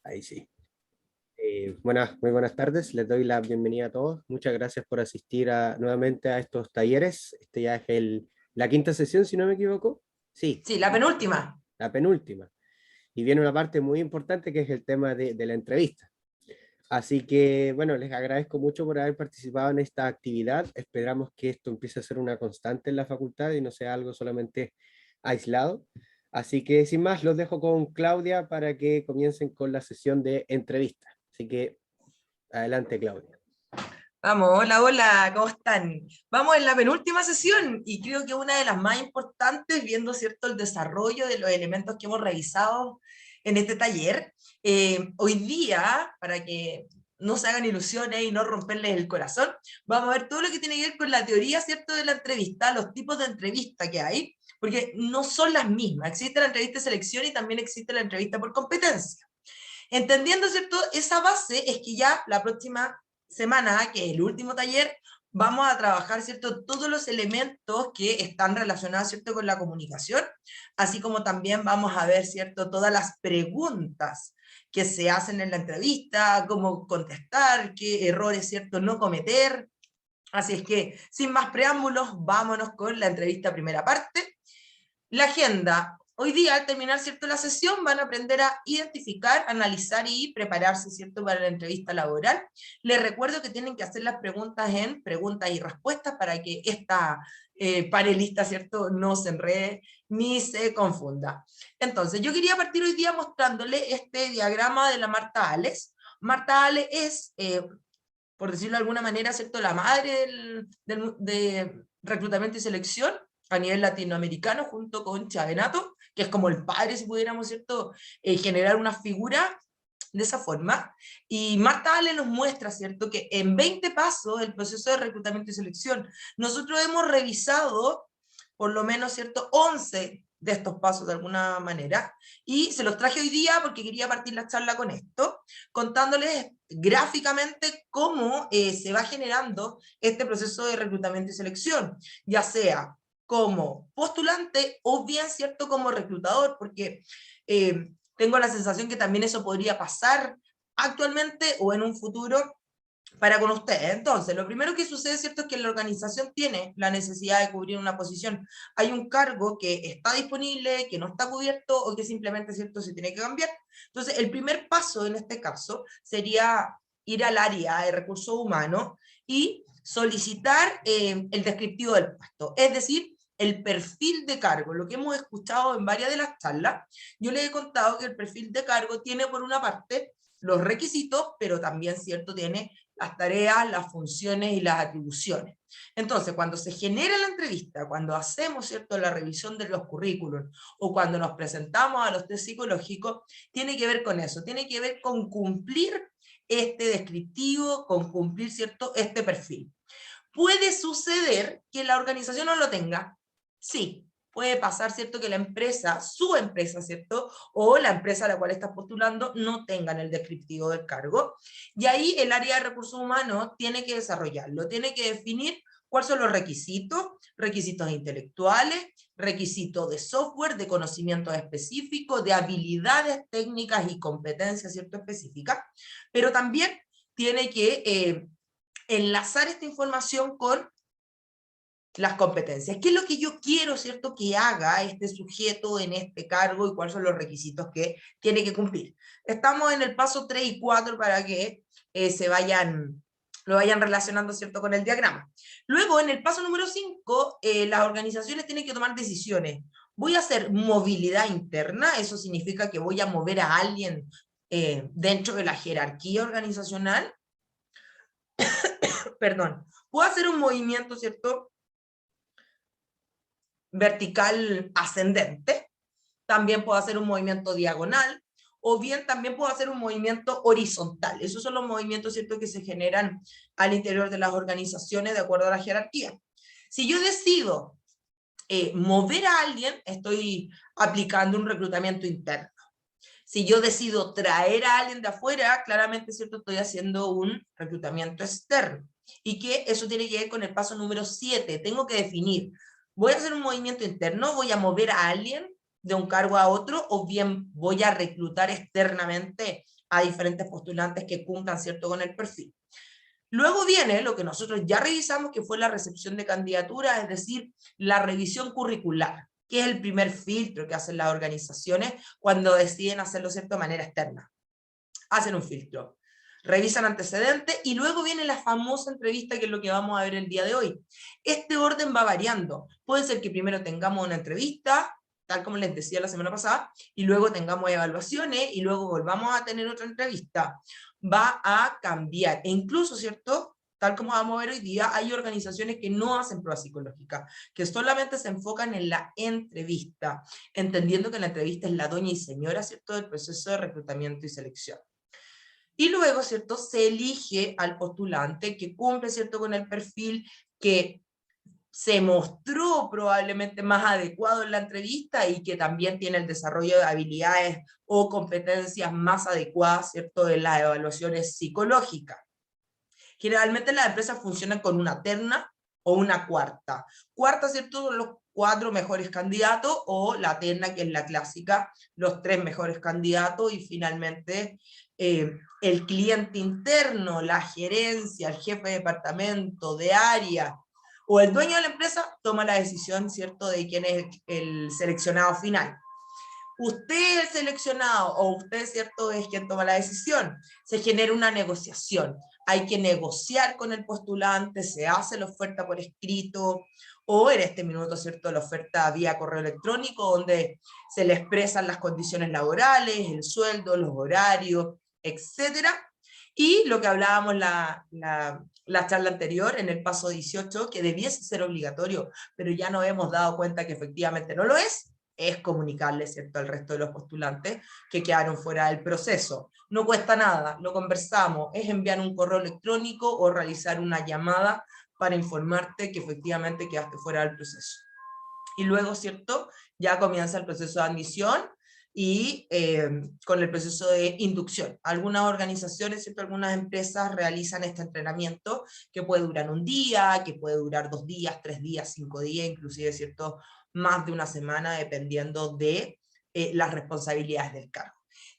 Ahí sí. Muy buenas tardes, les doy la bienvenida a todos. Muchas gracias por asistir nuevamente a estos talleres. Este ya es la quinta sesión, si no me equivoco. Sí, Sí, la penúltima. la penúltima. Y viene una parte muy importante que es el tema de la entrevista. Así que, bueno, les agradezco mucho por haber participado en esta actividad. Esperamos que esto empiece a ser una constante en la facultad y no sea algo solamente aislado. Así que, sin más, los dejo con Claudia para que comiencen con la sesión de entrevista. Así que, adelante, Claudia. Vamos, hola, hola, ¿cómo están? Vamos en la penúltima sesión y creo que una de las más importantes, viendo, ¿cierto?, el desarrollo de los elementos que hemos revisado en este taller. Hoy día, para que no se hagan ilusiones y no romperles el corazón, vamos a ver todo lo que tiene que ver con la teoría, ¿cierto?, de la entrevista, los tipos de entrevista que hay, porque no son las mismas. Existe la entrevista de selección y también existe la entrevista por competencia. Entendiendo, ¿cierto?, esa base es que ya la próxima semana, que es el último taller, vamos a trabajar, ¿cierto?, todos los elementos que están relacionados, ¿cierto?, con la comunicación, así como también vamos a ver, ¿cierto?, todas las preguntas que se hacen en la entrevista, cómo contestar, qué errores, ¿cierto?, no cometer. Así es que, sin más preámbulos, vámonos con la entrevista primera parte. La agenda. Hoy día, al terminar, ¿cierto?, la sesión, van a aprender a identificar, analizar y prepararse, ¿cierto?, para la entrevista laboral. Les recuerdo que tienen que hacer las preguntas en preguntas y respuestas para que esta panelista, ¿cierto?, no se enrede ni se confunda. Entonces, yo quería partir hoy día mostrándole este diagrama de la Marta Ales. Marta Ales es, por decirlo de alguna manera, ¿cierto?, la madre de reclutamiento y selección a nivel latinoamericano, junto con Chavenato, que es como el padre, si pudiéramos, ¿cierto?, generar una figura de esa forma. Y Marta Ale nos muestra, ¿cierto?, que en 20 pasos el proceso de reclutamiento y selección, nosotros hemos revisado por lo menos, ¿cierto?, 11 de estos pasos de alguna manera, y se los traje hoy día porque quería partir la charla con esto, contándoles gráficamente cómo se va generando este proceso de reclutamiento y selección, ya sea como postulante o bien, ¿cierto?, como reclutador, porque tengo la sensación que también eso podría pasar actualmente o en un futuro para con ustedes. Entonces, lo primero que sucede, ¿cierto?, es que la organización tiene la necesidad de cubrir una posición. Hay un cargo que está disponible, que no está cubierto o que simplemente, ¿cierto?, se tiene que cambiar. Entonces, el primer paso en este caso sería ir al área de recursos humanos y solicitar el descriptivo del puesto, es decir, el perfil de cargo, lo que hemos escuchado en varias de las charlas. Yo les he contado que el perfil de cargo tiene por una parte los requisitos, pero también, ¿cierto?, tiene las tareas, las funciones y las atribuciones. Entonces, cuando se genera la entrevista, cuando hacemos, ¿cierto?, la revisión de los currículos o cuando nos presentamos a los test psicológicos, tiene que ver con eso, tiene que ver con cumplir este descriptivo, con cumplir, ¿cierto?, este perfil. ¿Puede suceder que la organización no lo tenga? Sí, puede pasar, ¿cierto?, que la empresa, su empresa, ¿cierto?, o la empresa a la cual estás postulando no tengan el descriptivo del cargo. Y ahí el área de recursos humanos tiene que desarrollarlo, tiene que definir cuáles son los requisitos, requisitos intelectuales, requisitos de software, de conocimientos específicos, de habilidades técnicas y competencias, ¿cierto?, específicas, pero también tiene que enlazar esta información con las competencias. ¿Qué es lo que yo quiero, cierto, que haga este sujeto en este cargo y cuáles son los requisitos que tiene que cumplir? Estamos en el paso 3 y 4 para que lo vayan relacionando, cierto, con el diagrama. Luego, en el paso número 5, las organizaciones tienen que tomar decisiones. Voy a hacer movilidad interna, eso significa que voy a mover a alguien dentro de la jerarquía organizacional. Perdón, puedo hacer un movimiento, ¿cierto?, vertical ascendente, también puedo hacer un movimiento diagonal, o bien también puedo hacer un movimiento horizontal. Esos son los movimientos, ¿cierto?, que se generan al interior de las organizaciones de acuerdo a la jerarquía. Si yo decido mover a alguien, estoy aplicando un reclutamiento interno. Si yo decido traer a alguien de afuera, claramente, ¿cierto?, estoy haciendo un reclutamiento externo. Y que eso tiene que ver con el paso número 7. Tengo que definir, ¿voy a hacer un movimiento interno? ¿Voy a mover a alguien de un cargo a otro? ¿O bien voy a reclutar externamente a diferentes postulantes que cumplan, ¿cierto?, con el perfil. Luego viene lo que nosotros ya revisamos, que fue la recepción de candidaturas, es decir, la revisión curricular, que es el primer filtro que hacen las organizaciones cuando deciden hacerlo, ¿cierto?, de manera externa. Hacen un filtro, revisan antecedentes y luego viene la famosa entrevista, que es lo que vamos a ver el día de hoy. Este orden va variando. Puede ser que primero tengamos una entrevista, tal como les decía la semana pasada, y luego tengamos evaluaciones, y luego volvamos a tener otra entrevista. Va a cambiar, e incluso, ¿cierto?, tal como vamos a ver hoy día, hay organizaciones que no hacen pruebas psicológicas, que solamente se enfocan en la entrevista, entendiendo que la entrevista es la doña y señora, ¿cierto?, del proceso de reclutamiento y selección. Y luego, ¿cierto?, se elige al postulante que cumple, ¿cierto?, con el perfil que se mostró probablemente más adecuado en la entrevista y que también tiene el desarrollo de habilidades o competencias más adecuadas, ¿cierto?, de las evaluaciones psicológicas. Generalmente las empresas funcionan con una terna o una cuarta. Cuarta, ¿cierto?, son los 4 mejores candidatos, o la terna, que es la clásica, los 3 mejores candidatos, y finalmente el cliente interno, la gerencia, el jefe de departamento, de área, o el dueño de la empresa toma la decisión, ¿cierto?, de quién es el seleccionado final. Usted es el seleccionado, o usted, ¿cierto?, es quien toma la decisión. Se genera una negociación. Hay que negociar con el postulante, se hace la oferta por escrito, o en este minuto, ¿cierto?, la oferta vía correo electrónico, donde se le expresan las condiciones laborales, el sueldo, los horarios, etcétera. Y lo que hablábamos la charla anterior, en el paso 18, que debiese ser obligatorio, pero ya nos hemos dado cuenta que efectivamente no lo es comunicarle, ¿cierto?, al resto de los postulantes que quedaron fuera del proceso. No cuesta nada, lo conversamos, es enviar un correo electrónico o realizar una llamada para informarte que efectivamente quedaste fuera del proceso. Y luego, ¿cierto?, ya comienza el proceso de admisión y con el proceso de inducción. Algunas organizaciones, ¿cierto?, algunas empresas realizan este entrenamiento que puede durar un día, que puede durar 2 días, 3 días, 5 días, inclusive, ¿cierto?, más de una semana, dependiendo de las responsabilidades del cargo.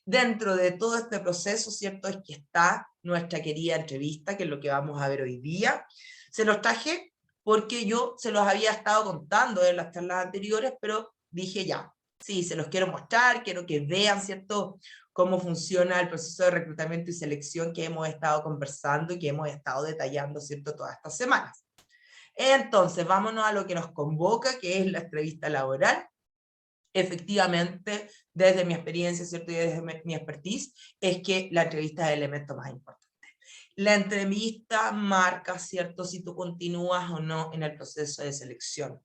Dentro de todo este proceso, ¿cierto?, es que está nuestra querida entrevista, que es lo que vamos a ver hoy día. Se los traje porque yo se los había estado contando en las charlas anteriores, pero dije ya, sí, se los quiero mostrar, quiero que vean, ¿cierto?, cómo funciona el proceso de reclutamiento y selección que hemos estado conversando y que hemos estado detallando, ¿cierto?, todas estas semanas. Entonces, vámonos a lo que nos convoca, que es la entrevista laboral. Efectivamente, desde mi experiencia, ¿cierto?, y desde mi expertise, es que la entrevista es el elemento más importante. La entrevista marca, ¿cierto?, si tú continúas o no en el proceso de selección.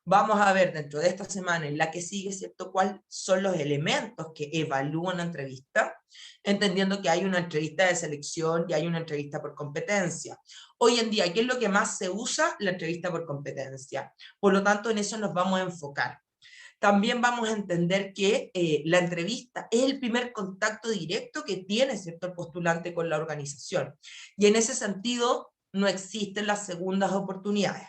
Vamos a ver dentro de esta semana, en la que sigue, ¿cierto?, cuáles son los elementos que evalúan la entrevista, entendiendo que hay una entrevista de selección y hay una entrevista por competencia. Hoy en día, ¿qué es lo que más se usa? La entrevista por competencia. Por lo tanto, en eso nos vamos a enfocar. También vamos a entender que la entrevista es el primer contacto directo que tiene, ¿cierto?, el postulante con la organización. Y en ese sentido, no existen las segundas oportunidades.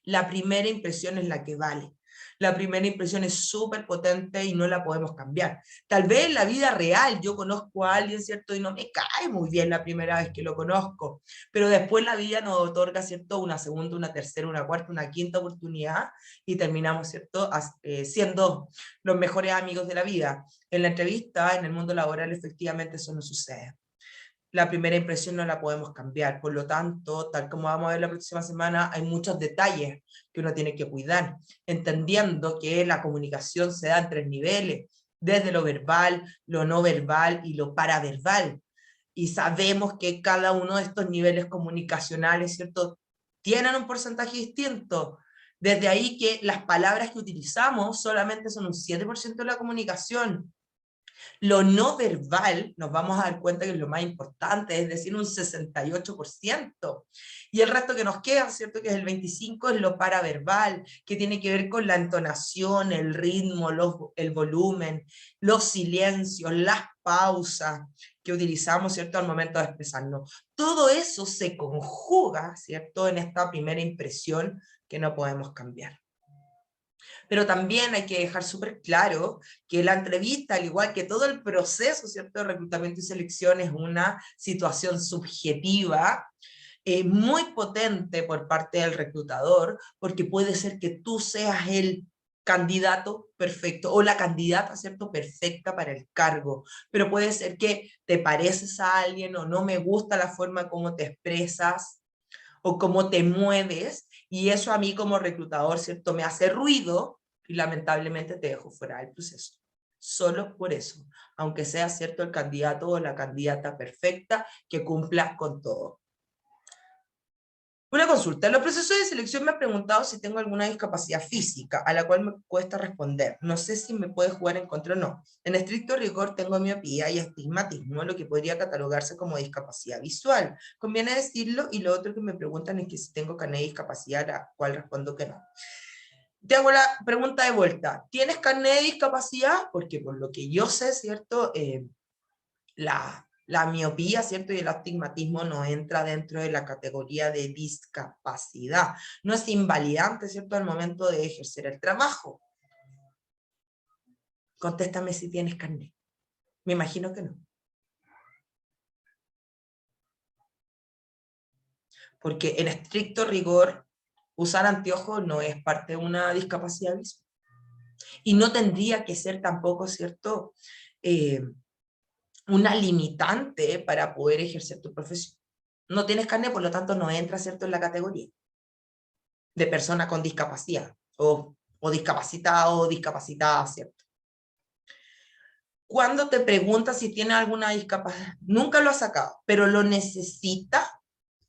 La primera impresión es la que vale. La primera impresión es súper potente y no la podemos cambiar. Tal vez en la vida real yo conozco a alguien, ¿cierto?, y no me cae muy bien la primera vez que lo conozco, pero después la vida nos otorga, ¿cierto?, una segunda, una tercera, una cuarta, una quinta oportunidad y terminamos, ¿cierto?, siendo los mejores amigos de la vida. En la entrevista, en el mundo laboral, efectivamente eso no sucede. La primera impresión no la podemos cambiar, por lo tanto, tal como vamos a ver la próxima semana, hay muchos detalles que uno tiene que cuidar, entendiendo que la comunicación se da en 3 niveles, desde lo verbal, lo no verbal y lo paraverbal. Y sabemos que cada uno de estos niveles comunicacionales, ¿cierto?, tienen un porcentaje distinto. Desde ahí que las palabras que utilizamos solamente son un 7% de la comunicación. Lo no verbal, nos vamos a dar cuenta que es lo más importante, es decir, un 68%. Y el resto que nos queda, ¿cierto?, que es el 25%, es lo paraverbal, que tiene que ver con la entonación, el ritmo, el volumen, los silencios, las pausas que utilizamos, ¿cierto?, al momento de expresarnos. Todo eso se conjuga, ¿cierto?, en esta primera impresión que no podemos cambiar. Pero también hay que dejar súper claro que la entrevista, al igual que todo el proceso, ¿cierto?, de reclutamiento y selección, es una situación subjetiva, muy potente por parte del reclutador, porque puede ser que tú seas el candidato perfecto o la candidata, ¿cierto?, perfecta para el cargo, pero puede ser que te pareces a alguien o no me gusta la forma como te expresas o cómo te mueves, y eso a mí como reclutador, ¿cierto?, me hace ruido y lamentablemente te dejo fuera del proceso. Solo por eso, aunque sea, ¿cierto?, el candidato o la candidata perfecta que cumpla con todo. Una consulta. En los procesos de selección me han preguntado si tengo alguna discapacidad física, a la cual me cuesta responder. No sé si me puede jugar en contra o no. En estricto rigor tengo miopía y astigmatismo, lo que podría catalogarse como discapacidad visual. Conviene decirlo, y lo otro que me preguntan es que si tengo carnet de discapacidad, a la cual respondo que no. Te hago la pregunta de vuelta. ¿Tienes carnet de discapacidad? Porque por lo que yo sé, ¿cierto?, la miopía, ¿cierto?, y el astigmatismo no entra dentro de la categoría de discapacidad. No es invalidante, ¿cierto?, al momento de ejercer el trabajo. Contéstame si tienes carnet. Me imagino que no. Porque en estricto rigor, usar anteojos no es parte de una discapacidad visual. Y no tendría que ser tampoco, ¿cierto?, una limitante para poder ejercer tu profesión. No tienes carnet, por lo tanto no entras, ¿cierto?, en la categoría de persona con discapacidad, o discapacitado o discapacitada, ¿cierto? Cuando te preguntas si tiene alguna discapacidad, nunca lo ha sacado, pero lo necesita,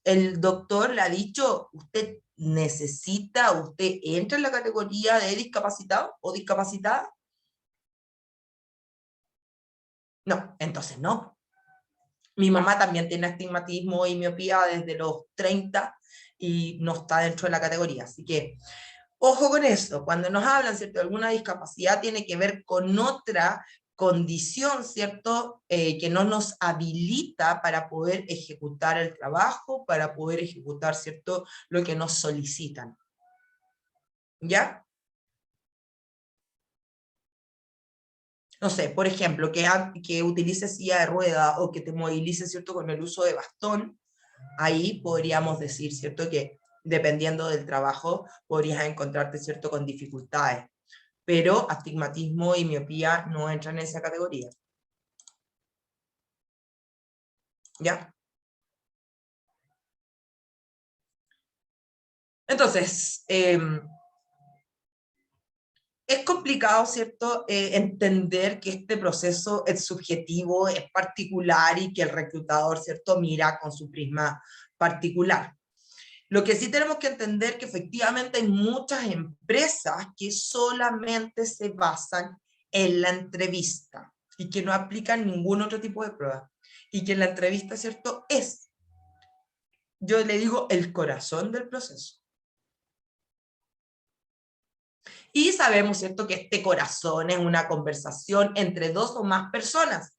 el doctor le ha dicho, usted necesita, usted entra en la categoría de discapacitado o discapacitada. No, entonces no. Mi mamá también tiene astigmatismo y miopía desde los 30 y no está dentro de la categoría, así que ojo con eso. Cuando nos hablan, ¿cierto?, de alguna discapacidad, tiene que ver con otra condición, ¿cierto?, que no nos habilita para poder ejecutar el trabajo, para poder ejecutar, ¿cierto?, lo que nos solicitan. ¿Ya? No sé, por ejemplo, que utilices silla de rueda o que te movilices, ¿cierto?, con el uso de bastón. Ahí podríamos decir, ¿cierto?, que dependiendo del trabajo podrías encontrarte, ¿cierto?, con dificultades, pero astigmatismo y miopía no entran en esa categoría. ¿Ya? Entonces, es complicado, ¿cierto?, entender que este proceso es subjetivo, es particular y que el reclutador, ¿cierto?, mira con su prisma particular. Lo que sí tenemos que entender que efectivamente hay muchas empresas que solamente se basan en la entrevista y que no aplican ningún otro tipo de prueba. Y que la entrevista, ¿cierto?, es, yo le digo, el corazón del proceso. Y sabemos, ¿cierto?, que este corazón es una conversación entre dos o más personas,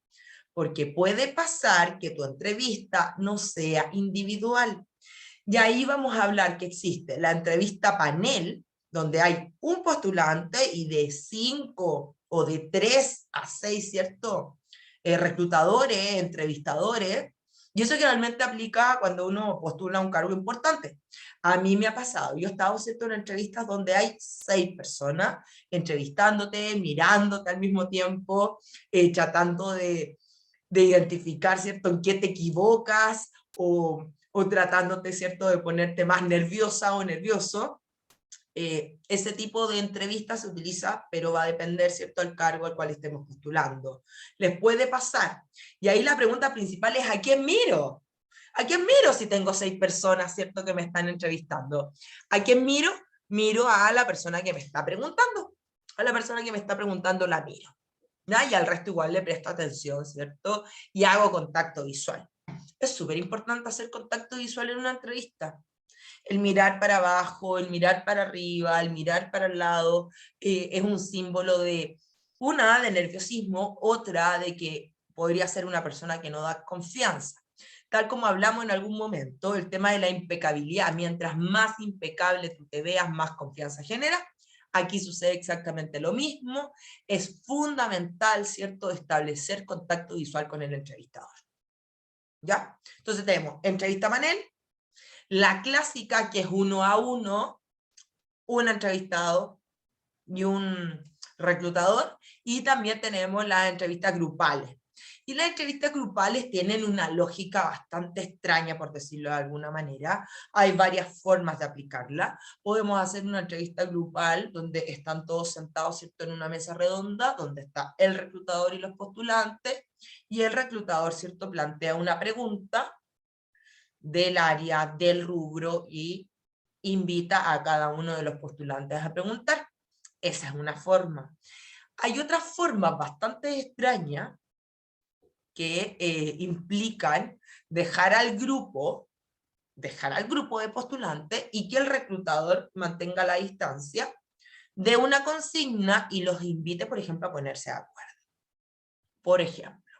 porque puede pasar que tu entrevista no sea individual. Y ahí vamos a hablar que existe la entrevista panel, donde hay un postulante y de 5 o de 3 a 6, ¿cierto?, reclutadores, entrevistadores, y eso generalmente aplica cuando uno postula un cargo importante. A mí me ha pasado, yo he estado, ¿cierto?, en entrevistas donde hay 6 personas entrevistándote, mirándote al mismo tiempo, tratando de identificar, ¿cierto?, en qué te equivocas o tratándote, ¿cierto?, de ponerte más nerviosa o nervioso. Ese tipo de entrevista se utiliza, pero va a depender, ¿cierto?, del cargo al cual estemos postulando. Les puede pasar. Y ahí la pregunta principal es, ¿a quién miro? ¿A quién miro si tengo 6 personas, ¿cierto?, que me están entrevistando? ¿A quién miro? Miro a la persona que me está preguntando. A la persona que me está preguntando la miro. ¿Ya? Y al resto igual le presto atención, ¿cierto? Y hago contacto visual. Es súper importante hacer contacto visual en una entrevista. El mirar para abajo, el mirar para arriba, el mirar para el lado, es un símbolo de, una, de nerviosismo, otra, de que podría ser una persona que no da confianza. Tal como hablamos en algún momento, el tema de la impecabilidad, mientras más impecable tú te veas, más confianza genera. Aquí sucede exactamente lo mismo. Es fundamental, ¿cierto?, establecer contacto visual con el entrevistador. ¿Ya? Entonces tenemos entrevista panel, la clásica que es 1 a 1, un entrevistado y un reclutador, y también tenemos las entrevistas grupales. Y las entrevistas grupales tienen una lógica bastante extraña, por decirlo de alguna manera. Hay varias formas de aplicarla. Podemos hacer una entrevista grupal donde están todos sentados, ¿cierto?, en una mesa redonda, donde está el reclutador y los postulantes, y el reclutador, ¿cierto?, plantea una pregunta del área, del rubro, y invita a cada uno de los postulantes a preguntar. Esa es una forma. Hay otras formas bastante extrañas que implican dejar al grupo de postulantes y que el reclutador mantenga la distancia de una consigna y los invite, por ejemplo, a ponerse de acuerdo. Por ejemplo,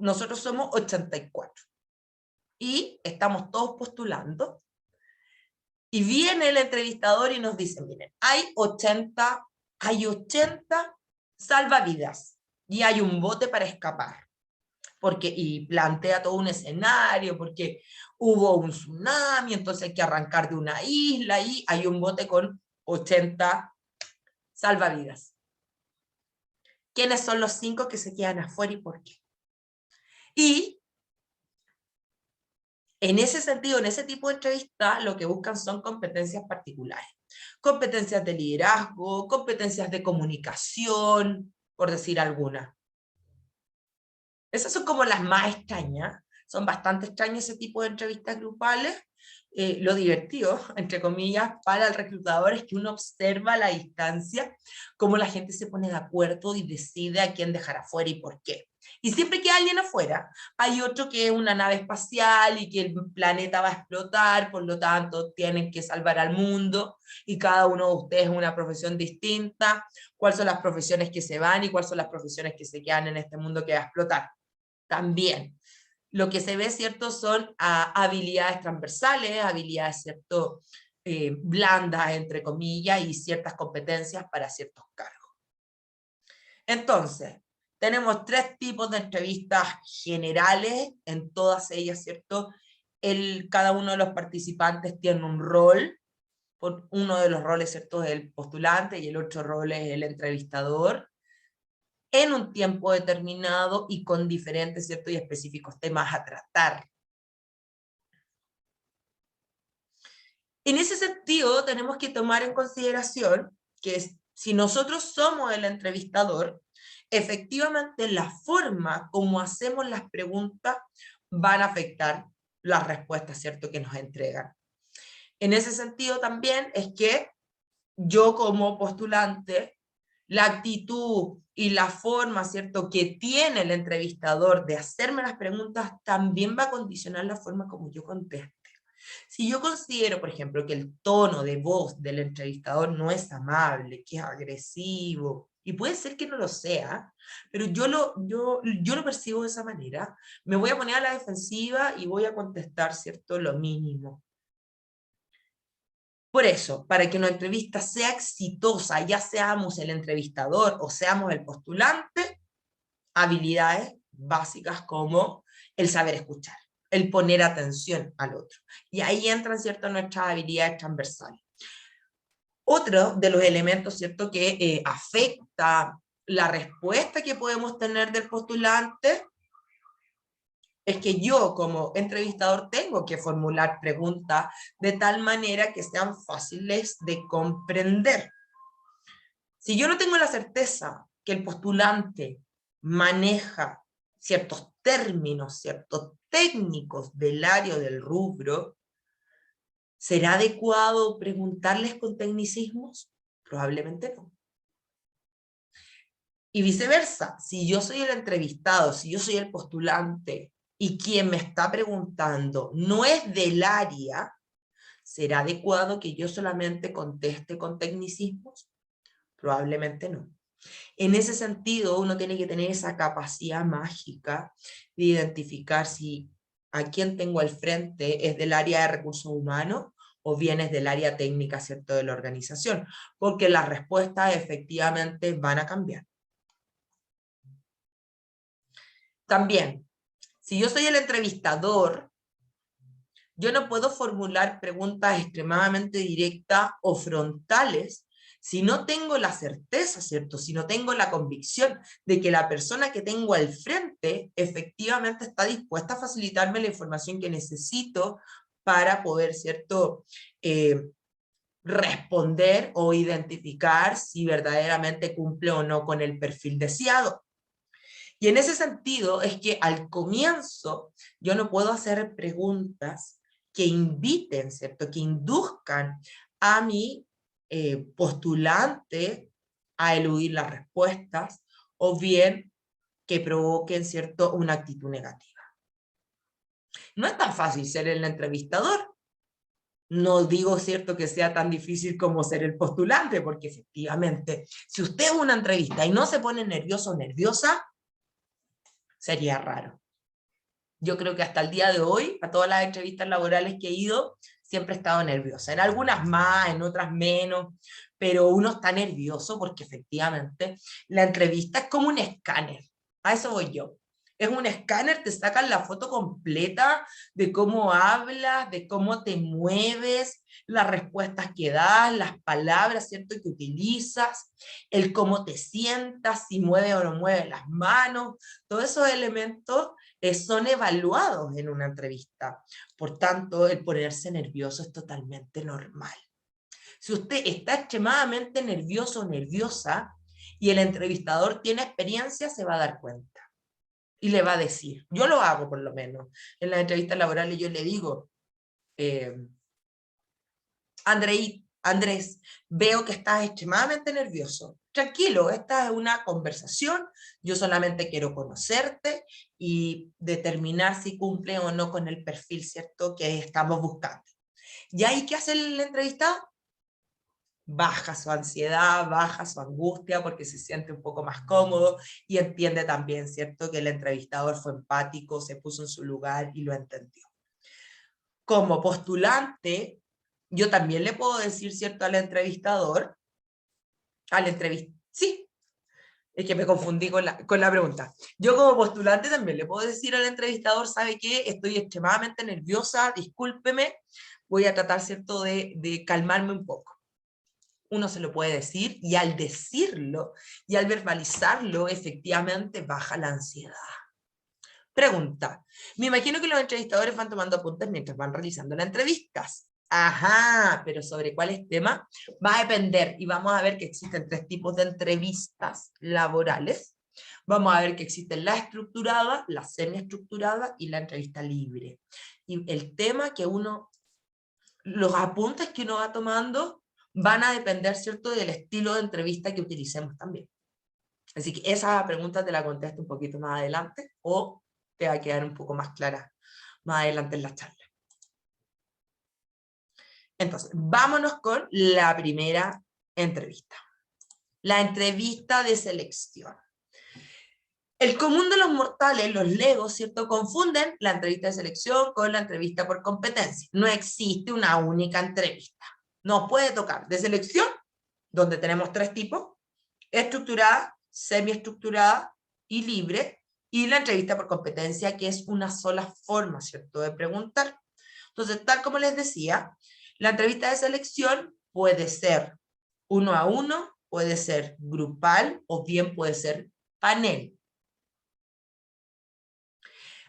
nosotros somos 84 y estamos todos postulando, y viene el entrevistador y nos dice, miren, hay 80 salvavidas y hay un bote para escapar. Y plantea todo un escenario, porque hubo un tsunami, entonces hay que arrancar de una isla y hay un bote con 80 salvavidas. ¿Quiénes son los 5 que se quedan afuera y por qué? Y en ese sentido, en ese tipo de entrevista, lo que buscan son competencias particulares. Competencias de liderazgo, competencias de comunicación, por decir alguna. Esas son como las más extrañas. Son bastante extrañas ese tipo de entrevistas grupales. Lo divertido, entre comillas, para el reclutador es que uno observa a la distancia cómo la gente se pone de acuerdo y decide a quién dejar afuera y por qué. Y siempre que hay alguien afuera, hay otro que es una nave espacial y que el planeta va a explotar, por lo tanto tienen que salvar al mundo, y cada uno de ustedes es una profesión distinta. ¿Cuáles son las profesiones que se van y cuáles son las profesiones que se quedan en este mundo que va a explotar? También. Lo que se ve, ¿cierto?, son habilidades transversales, habilidades, ¿cierto?, blandas, entre comillas, y ciertas competencias para ciertos cargos. Entonces, tenemos 3 tipos de entrevistas generales, en todas ellas, ¿cierto? Cada uno de los participantes tiene un rol, uno de los roles, ¿cierto?, es el postulante y el otro rol es el entrevistador, en un tiempo determinado y con diferentes, ¿cierto?, y específicos temas a tratar. En ese sentido, tenemos que tomar en consideración que si nosotros somos el entrevistador, efectivamente la forma como hacemos las preguntas van a afectar las respuestas, ¿cierto?, que nos entregan. En ese sentido también es que yo como postulante, la actitud y la forma, ¿cierto?, que tiene el entrevistador de hacerme las preguntas también va a condicionar la forma como yo conteste. Si yo considero, por ejemplo, que el tono de voz del entrevistador no es amable, que es agresivo, y puede ser que no lo sea, pero yo lo percibo de esa manera, me voy a poner a la defensiva y voy a contestar, ¿cierto?, lo mínimo. Por eso, para que una entrevista sea exitosa, ya seamos el entrevistador o seamos el postulante, habilidades básicas como el saber escuchar, el poner atención al otro. Y ahí entran, ¿cierto?, nuestras habilidades transversales. Otro de los elementos, ¿cierto?, que afecta la respuesta que podemos tener del postulante es que yo como entrevistador tengo que formular preguntas de tal manera que sean fáciles de comprender. Si yo no tengo la certeza que el postulante maneja ciertos términos, ciertos técnicos del área del rubro, ¿será adecuado preguntarles con tecnicismos? Probablemente no. Y viceversa, si yo soy el entrevistado, si yo soy el postulante y quien me está preguntando no es del área, ¿será adecuado que yo solamente conteste con tecnicismos? Probablemente no. En ese sentido, uno tiene que tener esa capacidad mágica de identificar si a quien tengo al frente es del área de recursos humanos o vienes del área técnica, ¿cierto?, de la organización, porque las respuestas efectivamente van a cambiar. También, si yo soy el entrevistador, yo no puedo formular preguntas extremadamente directas o frontales si no tengo la certeza, ¿cierto? Si no tengo la convicción de que la persona que tengo al frente efectivamente está dispuesta a facilitarme la información que necesito para poder, ¿cierto?, responder o identificar si verdaderamente cumple o no con el perfil deseado. Y en ese sentido es que al comienzo yo no puedo hacer preguntas que inviten, ¿cierto?, que induzcan a mi postulante a eludir las respuestas, o bien que provoquen, ¿cierto?, una actitud negativa. No es tan fácil ser el entrevistador. No digo, ¿cierto?, que sea tan difícil como ser el postulante, porque efectivamente, si usted es una entrevista y no se pone nervioso o nerviosa, sería raro. Yo creo que hasta el día de hoy, a todas las entrevistas laborales que he ido, siempre he estado nerviosa. En algunas más, en otras menos, pero uno está nervioso porque efectivamente la entrevista es como un escáner. A eso voy yo. Es un escáner, te sacan la foto completa de cómo hablas, de cómo te mueves, las respuestas que das, las palabras, ¿cierto?, que utilizas, el cómo te sientas, si mueves o no mueves las manos, todos esos elementos son evaluados en una entrevista. Por tanto, el ponerse nervioso es totalmente normal. Si usted está extremadamente nervioso o nerviosa y el entrevistador tiene experiencia, se va a dar cuenta y le va a decir. Yo lo hago por lo menos. En las entrevistas laborales yo le digo, Andrés, veo que estás extremadamente nervioso. Tranquilo, esta es una conversación, yo solamente quiero conocerte y determinar si cumple o no con el perfil, ¿cierto?, que estamos buscando. ¿Y ahí qué hace el entrevistado? Baja su ansiedad, baja su angustia porque se siente un poco más cómodo y entiende también, ¿cierto?, que el entrevistador fue empático, se puso en su lugar y lo entendió. Como postulante, yo también le puedo decir, ¿cierto?, al entrevistador, sí, es que me confundí con la pregunta. Yo como postulante también le puedo decir al entrevistador, ¿sabe qué? Estoy extremadamente nerviosa, discúlpeme, voy a tratar, ¿cierto?, de calmarme un poco. Uno se lo puede decir y al decirlo y al verbalizarlo, efectivamente baja la ansiedad. Pregunta. Me imagino que los entrevistadores van tomando apuntes mientras van realizando las entrevistas. Ajá, pero ¿sobre cuáles temas? Va a depender y vamos a ver que existen 3 tipos de entrevistas laborales. Vamos a ver que existen la estructurada, la semiestructurada y la entrevista libre. Y el tema que los apuntes que uno va tomando van a depender, ¿cierto?, del estilo de entrevista que utilicemos también. Así que esa pregunta te la contesto un poquito más adelante o te va a quedar un poco más clara más adelante en la charla. Entonces, vámonos con la primera entrevista. La entrevista de selección. El común de los mortales, los legos, ¿cierto?, confunden la entrevista de selección con la entrevista por competencia. No existe una única entrevista. Nos puede tocar de selección, donde tenemos 3 tipos, estructurada, semiestructurada y libre, y la entrevista por competencia, que es una sola forma, ¿cierto?, de preguntar. Entonces, tal como les decía, la entrevista de selección puede ser 1 a 1, puede ser grupal o bien puede ser panel.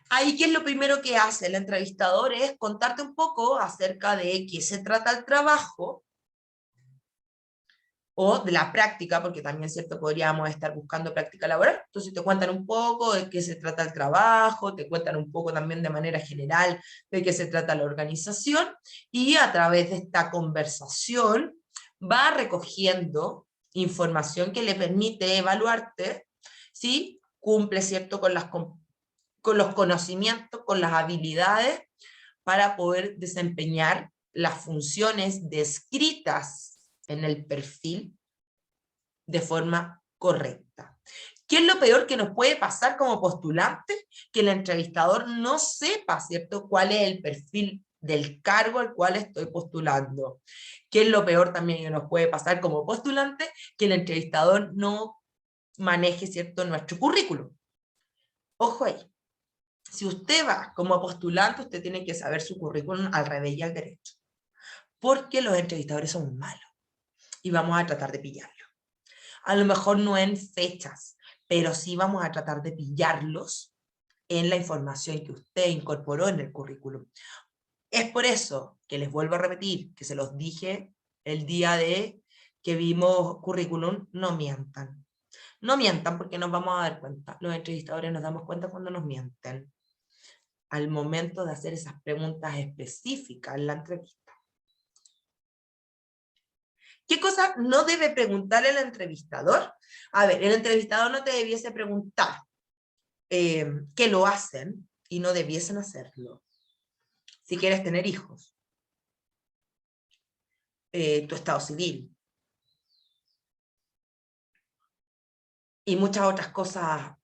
Ahí, ¿qué es lo primero que hace el entrevistador? Es contarte un poco acerca de qué se trata el trabajo, o de la práctica, porque también, ¿cierto?, podríamos estar buscando práctica laboral. Entonces te cuentan un poco de qué se trata el trabajo, te cuentan un poco también de manera general de qué se trata la organización, y a través de esta conversación va recogiendo información que le permite evaluarte si cumple, ¿cierto?, con los conocimientos, con las habilidades para poder desempeñar las funciones descritas en el perfil de forma correcta. ¿Qué es lo peor que nos puede pasar como postulante? Que el entrevistador no sepa, ¿cierto?, cuál es el perfil del cargo al cual estoy postulando. Que es lo peor también que nos puede pasar como postulante, que el entrevistador no maneje, ¿cierto?, nuestro currículum. Ojo ahí. Si usted va como postulante, usted tiene que saber su currículum al revés y al derecho. Porque los entrevistadores son malos. Y vamos a tratar de pillarlo. A lo mejor no en fechas, pero sí vamos a tratar de pillarlos en la información que usted incorporó en el currículum. Es por eso que les vuelvo a repetir, que se los dije el día de que vimos currículum, no mientan. No mientan porque nos vamos a dar cuenta. Los entrevistadores nos damos cuenta cuando nos mienten. Al momento de hacer esas preguntas específicas en la entrevista. ¿Qué cosa no debe preguntar el entrevistador? A ver, el entrevistador no te debiese preguntar qué lo hacen y no debiesen hacerlo. Si quieres tener hijos, tu estado civil y muchas otras cosas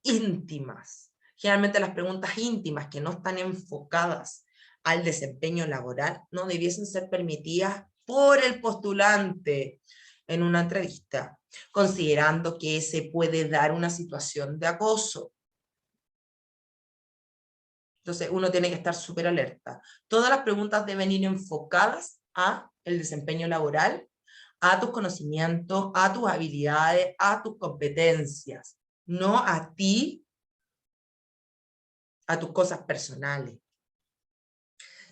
íntimas. Generalmente las preguntas íntimas que no están enfocadas al desempeño laboral no debiesen ser permitidas por el postulante en una entrevista, considerando que se puede dar una situación de acoso. Entonces uno tiene que estar súper alerta. Todas las preguntas deben ir enfocadas a el desempeño laboral, a tus conocimientos, a tus habilidades, a tus competencias, no a ti, a tus cosas personales.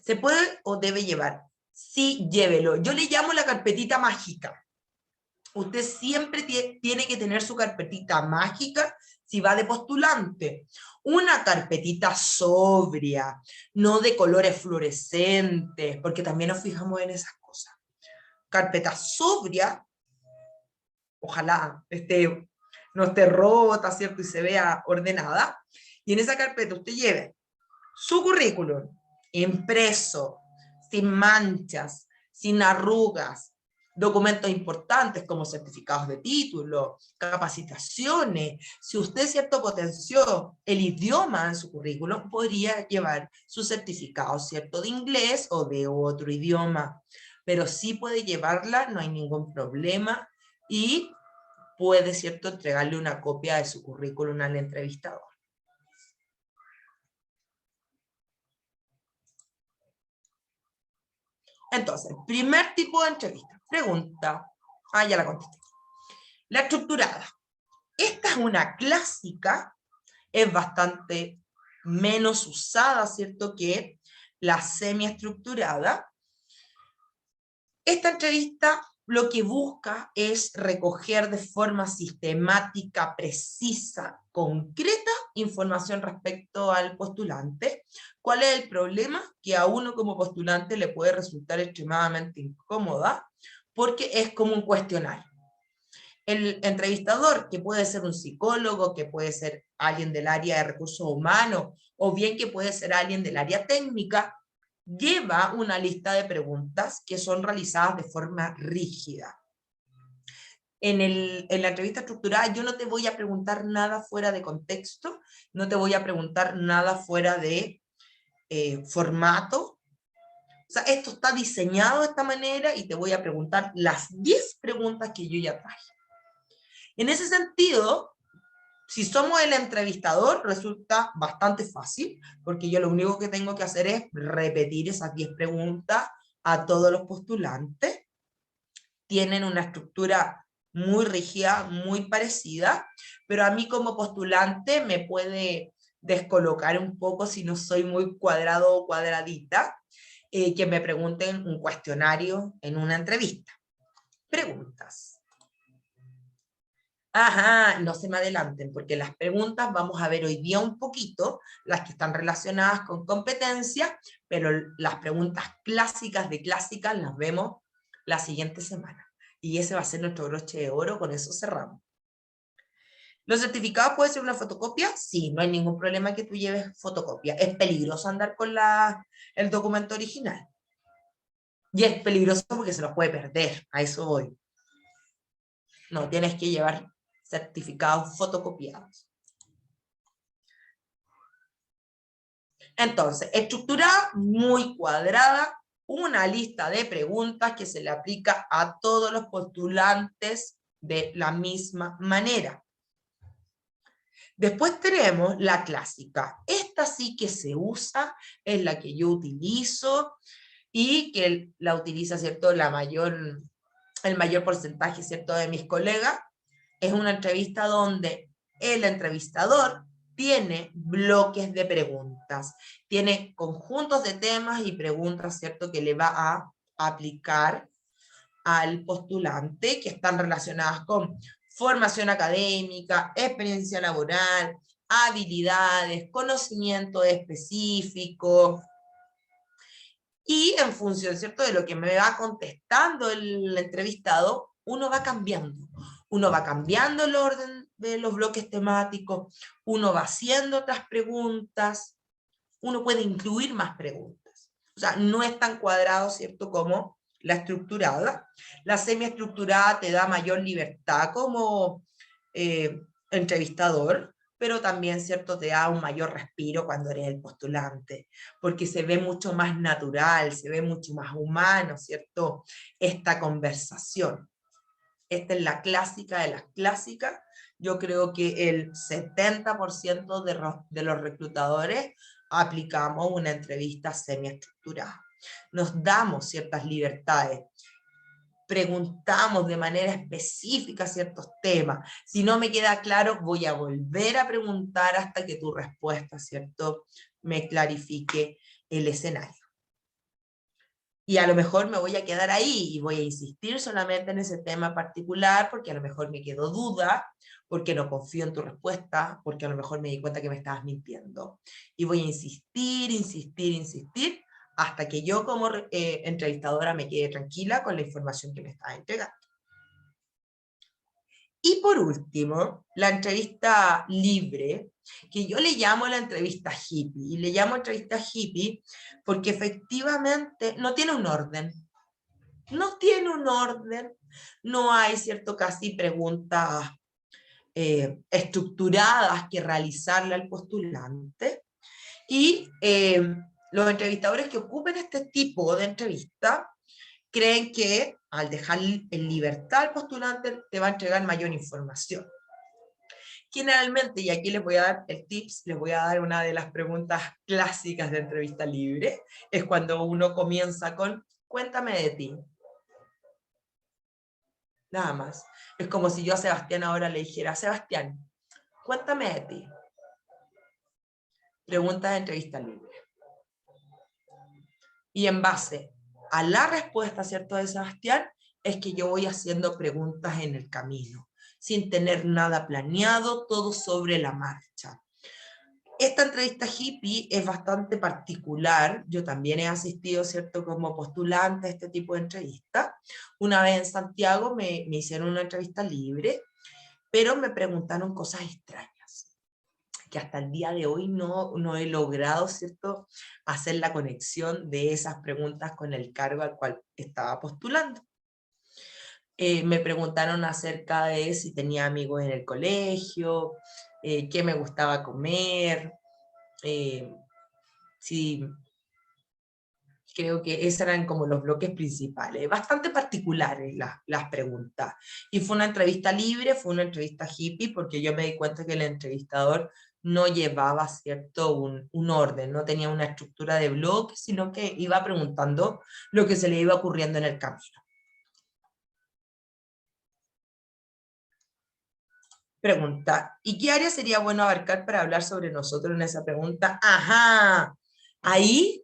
¿Se puede o debe llevar? Sí, llévelo. Yo le llamo la carpetita mágica. Usted siempre tiene que tener su carpetita mágica si va de postulante. Una carpetita sobria, no de colores fluorescentes, porque también nos fijamos en esas cosas. Carpeta sobria, ojalá no esté rota, ¿cierto? Y se vea ordenada. Y en esa carpeta usted lleve su currículum impreso, sin manchas, sin arrugas, documentos importantes como certificados de título, capacitaciones. Si usted, cierto, potenció el idioma en su currículum, podría llevar su certificado, cierto, de inglés o de otro idioma, pero sí puede llevarla, no hay ningún problema, y puede, cierto, entregarle una copia de su currículum al entrevistador. Entonces, primer tipo de entrevista. Pregunta. Ah, ya la contesté. La estructurada. Esta es una clásica, es bastante menos usada, ¿cierto?, que la semiestructurada. Esta entrevista lo que busca es recoger de forma sistemática, precisa, concreta, información respecto al postulante. ¿Cuál es el problema? Que a uno como postulante le puede resultar extremadamente incómoda, porque es como un cuestionario. El entrevistador, que puede ser un psicólogo, que puede ser alguien del área de recursos humanos, o bien que puede ser alguien del área técnica, lleva una lista de preguntas que son realizadas de forma rígida. En la entrevista estructurada yo no te voy a preguntar nada fuera de contexto, no te voy a preguntar nada fuera de formato. O sea, esto está diseñado de esta manera y te voy a preguntar las 10 preguntas que yo ya traje. En ese sentido, si somos el entrevistador, resulta bastante fácil, porque yo lo único que tengo que hacer es repetir esas 10 preguntas a todos los postulantes. Tienen una estructura muy rígida, muy parecida, pero a mí como postulante me puede descolocar un poco si no soy muy cuadrado o cuadradita, que me pregunten un cuestionario en una entrevista. Preguntas. Ajá, no se me adelanten, porque las preguntas vamos a ver hoy día un poquito, las que están relacionadas con competencia, pero las preguntas clásicas de clásicas las vemos la siguiente semana. Y ese va a ser nuestro broche de oro, con eso cerramos. ¿Los certificados puede ser una fotocopia? Sí, no hay ningún problema que tú lleves fotocopia. Es peligroso andar con el documento original. Y es peligroso porque se los puede perder, a eso voy. No, tienes que llevar certificados fotocopiados. Entonces, estructurada, muy cuadrada, una lista de preguntas que se le aplica a todos los postulantes de la misma manera. Después tenemos la clásica. Esta sí que se usa, es la que yo utilizo y que la utiliza, ¿cierto?, el mayor porcentaje, ¿cierto?, de mis colegas. Es una entrevista donde el entrevistador tiene bloques de preguntas, tiene conjuntos de temas y preguntas, ¿cierto?, que le va a aplicar al postulante, que están relacionadas con formación académica, experiencia laboral, habilidades, conocimiento específico, y en función, ¿cierto?, de lo que me va contestando el entrevistado, uno va cambiando. Uno va cambiando el orden de los bloques temáticos, uno va haciendo otras preguntas, uno puede incluir más preguntas. O sea, no es tan cuadrado, ¿cierto?, como la estructurada. La semiestructurada te da mayor libertad como entrevistador, pero también, ¿cierto?, te da un mayor respiro cuando eres el postulante, porque se ve mucho más natural, se ve mucho más humano, ¿cierto?, esta conversación. Esta es la clásica de las clásicas. Yo creo que el 70% de los reclutadores aplicamos una entrevista semiestructurada. Nos damos ciertas libertades, preguntamos de manera específica ciertos temas. Si no me queda claro, voy a volver a preguntar hasta que tu respuesta, ¿cierto?, me clarifique el escenario. Y a lo mejor me voy a quedar ahí y voy a insistir solamente en ese tema particular porque a lo mejor me quedó duda, porque no confío en tu respuesta, porque a lo mejor me di cuenta que me estabas mintiendo. Y voy a insistir, insistir, insistir, hasta que yo como entrevistadora me quede tranquila con la información que me estás entregando. Y por último, la entrevista libre, que yo le llamo la entrevista hippie, y le llamo entrevista hippie porque efectivamente no tiene un orden. No tiene un orden, no hay, ¿cierto?, casi preguntas estructuradas que realizarle al postulante, y los entrevistadores que ocupen este tipo de entrevista creen que al dejar en libertad al postulante te va a entregar mayor información. Generalmente, y aquí les voy a dar el tips, les voy a dar una de las preguntas clásicas de entrevista libre, es cuando uno comienza con, cuéntame de ti. Nada más. Es como si yo a Sebastián ahora le dijera, Sebastián, cuéntame de ti. Pregunta de entrevista libre. Y en base a la respuesta, ¿cierto?, de Sebastián, es que yo voy haciendo preguntas en el camino, sin tener nada planeado, todo sobre la marcha. Esta entrevista hippie es bastante particular. Yo también he asistido, ¿cierto?, como postulante a este tipo de entrevista. Una vez en Santiago me hicieron una entrevista libre, pero me preguntaron cosas extrañas, que hasta el día de hoy no he logrado, ¿cierto?, hacer la conexión de esas preguntas con el cargo al cual estaba postulando. Me preguntaron acerca de si tenía amigos en el colegio, qué me gustaba comer, si creo que esos eran como los bloques principales, bastante particulares las preguntas. Y fue una entrevista libre, fue una entrevista hippie, porque yo me di cuenta que el entrevistador no llevaba, ¿cierto?, un orden, no tenía una estructura de bloques, sino que iba preguntando lo que se le iba ocurriendo en el camino. Pregunta, ¿y qué área sería bueno abarcar para hablar sobre nosotros en esa pregunta? Ajá, ahí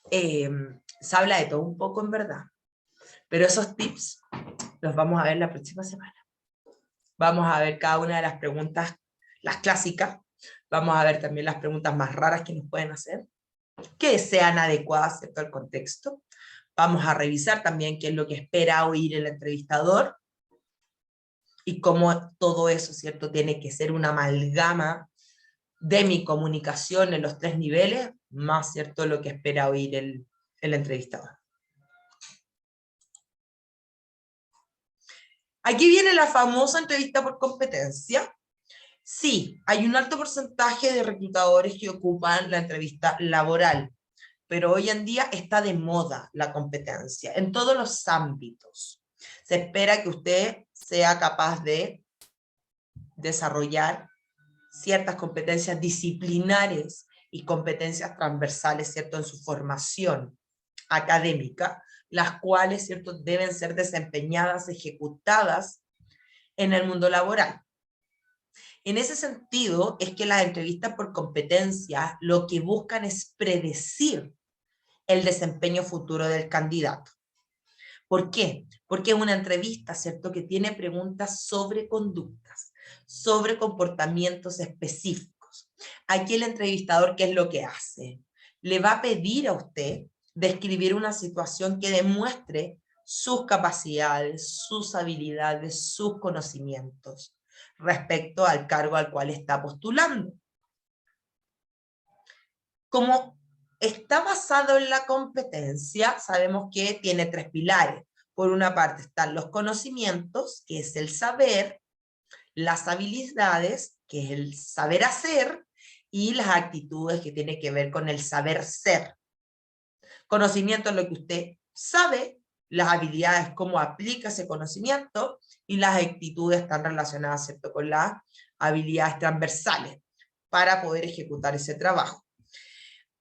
se habla de todo un poco en verdad, pero esos tips los vamos a ver la próxima semana. Vamos a ver cada una de las preguntas, las clásicas, vamos a ver también las preguntas más raras que nos pueden hacer, que sean adecuadas, ¿cierto?, al contexto. Vamos a revisar también qué es lo que espera oír el entrevistador, y cómo todo eso, ¿cierto?, tiene que ser una amalgama de mi comunicación en los 3 niveles, más, ¿cierto?, lo que espera oír el entrevistador. Aquí viene la famosa entrevista por competencia, Sí, hay un alto porcentaje de reclutadores que ocupan la entrevista laboral, pero hoy en día está de moda la competencia en todos los ámbitos. Se espera que usted sea capaz de desarrollar ciertas competencias disciplinares y competencias transversales, ¿cierto?, en su formación académica, las cuales, ¿cierto?, deben ser desempeñadas, ejecutadas en el mundo laboral. En ese sentido, es que las entrevistas por competencia lo que buscan es predecir el desempeño futuro del candidato. ¿Por qué? Porque es una entrevista, ¿cierto?, que tiene preguntas sobre conductas, sobre comportamientos específicos. Aquí el entrevistador, ¿qué es lo que hace? Le va a pedir a usted describir una situación que demuestre sus capacidades, sus habilidades, sus conocimientos respecto al cargo al cual está postulando. Como está basado en la competencia, sabemos que tiene 3 pilares. Por una parte están los conocimientos, que es el saber, las habilidades, que es el saber hacer, y las actitudes, que tiene que ver con el saber ser. Conocimiento es lo que usted sabe, las habilidades, cómo aplica ese conocimiento, y las actitudes están relacionadas, ¿cierto?, con las habilidades transversales para poder ejecutar ese trabajo.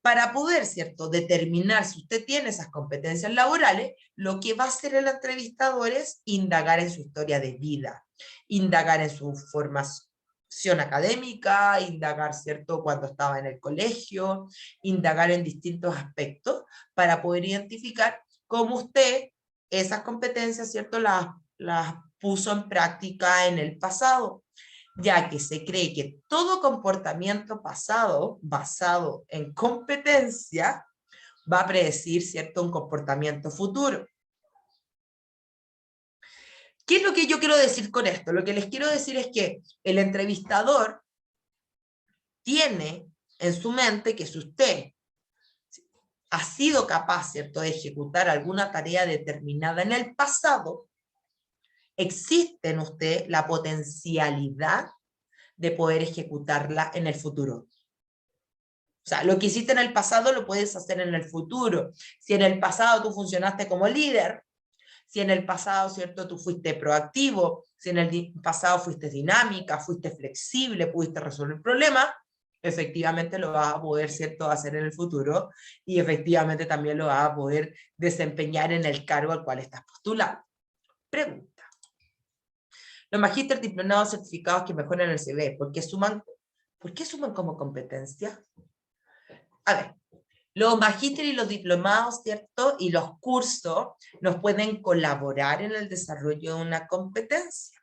Para poder, ¿cierto?, determinar si usted tiene esas competencias laborales, lo que va a hacer el entrevistador es indagar en su historia de vida, indagar en su formación académica, indagar, ¿cierto?, cuando estaba en el colegio, indagar en distintos aspectos para poder identificar cómo usted esas competencias, ¿cierto?, las puso en práctica en el pasado, ya que se cree que todo comportamiento pasado basado en competencia va a predecir, ¿cierto?, un comportamiento futuro. ¿Qué es lo que yo quiero decir con esto? Lo que les quiero decir es que el entrevistador tiene en su mente que si usted ha sido capaz, ¿cierto?, de ejecutar alguna tarea determinada en el pasado, existe en usted la potencialidad de poder ejecutarla en el futuro. O sea, lo que hiciste en el pasado lo puedes hacer en el futuro. Si en el pasado tú funcionaste como líder, si en el pasado, ¿cierto?, tú fuiste proactivo, si en el pasado fuiste dinámica, fuiste flexible, pudiste resolver problemas, efectivamente lo vas a poder, ¿cierto?, hacer en el futuro, y efectivamente también lo vas a poder desempeñar en el cargo al cual estás postulando. Pregunta. Los magíster diplomados certificados que mejoran el CV, ¿por qué suman como competencia? A ver, los magíster y los diplomados, ¿cierto?, y los cursos nos pueden colaborar en el desarrollo de una competencia.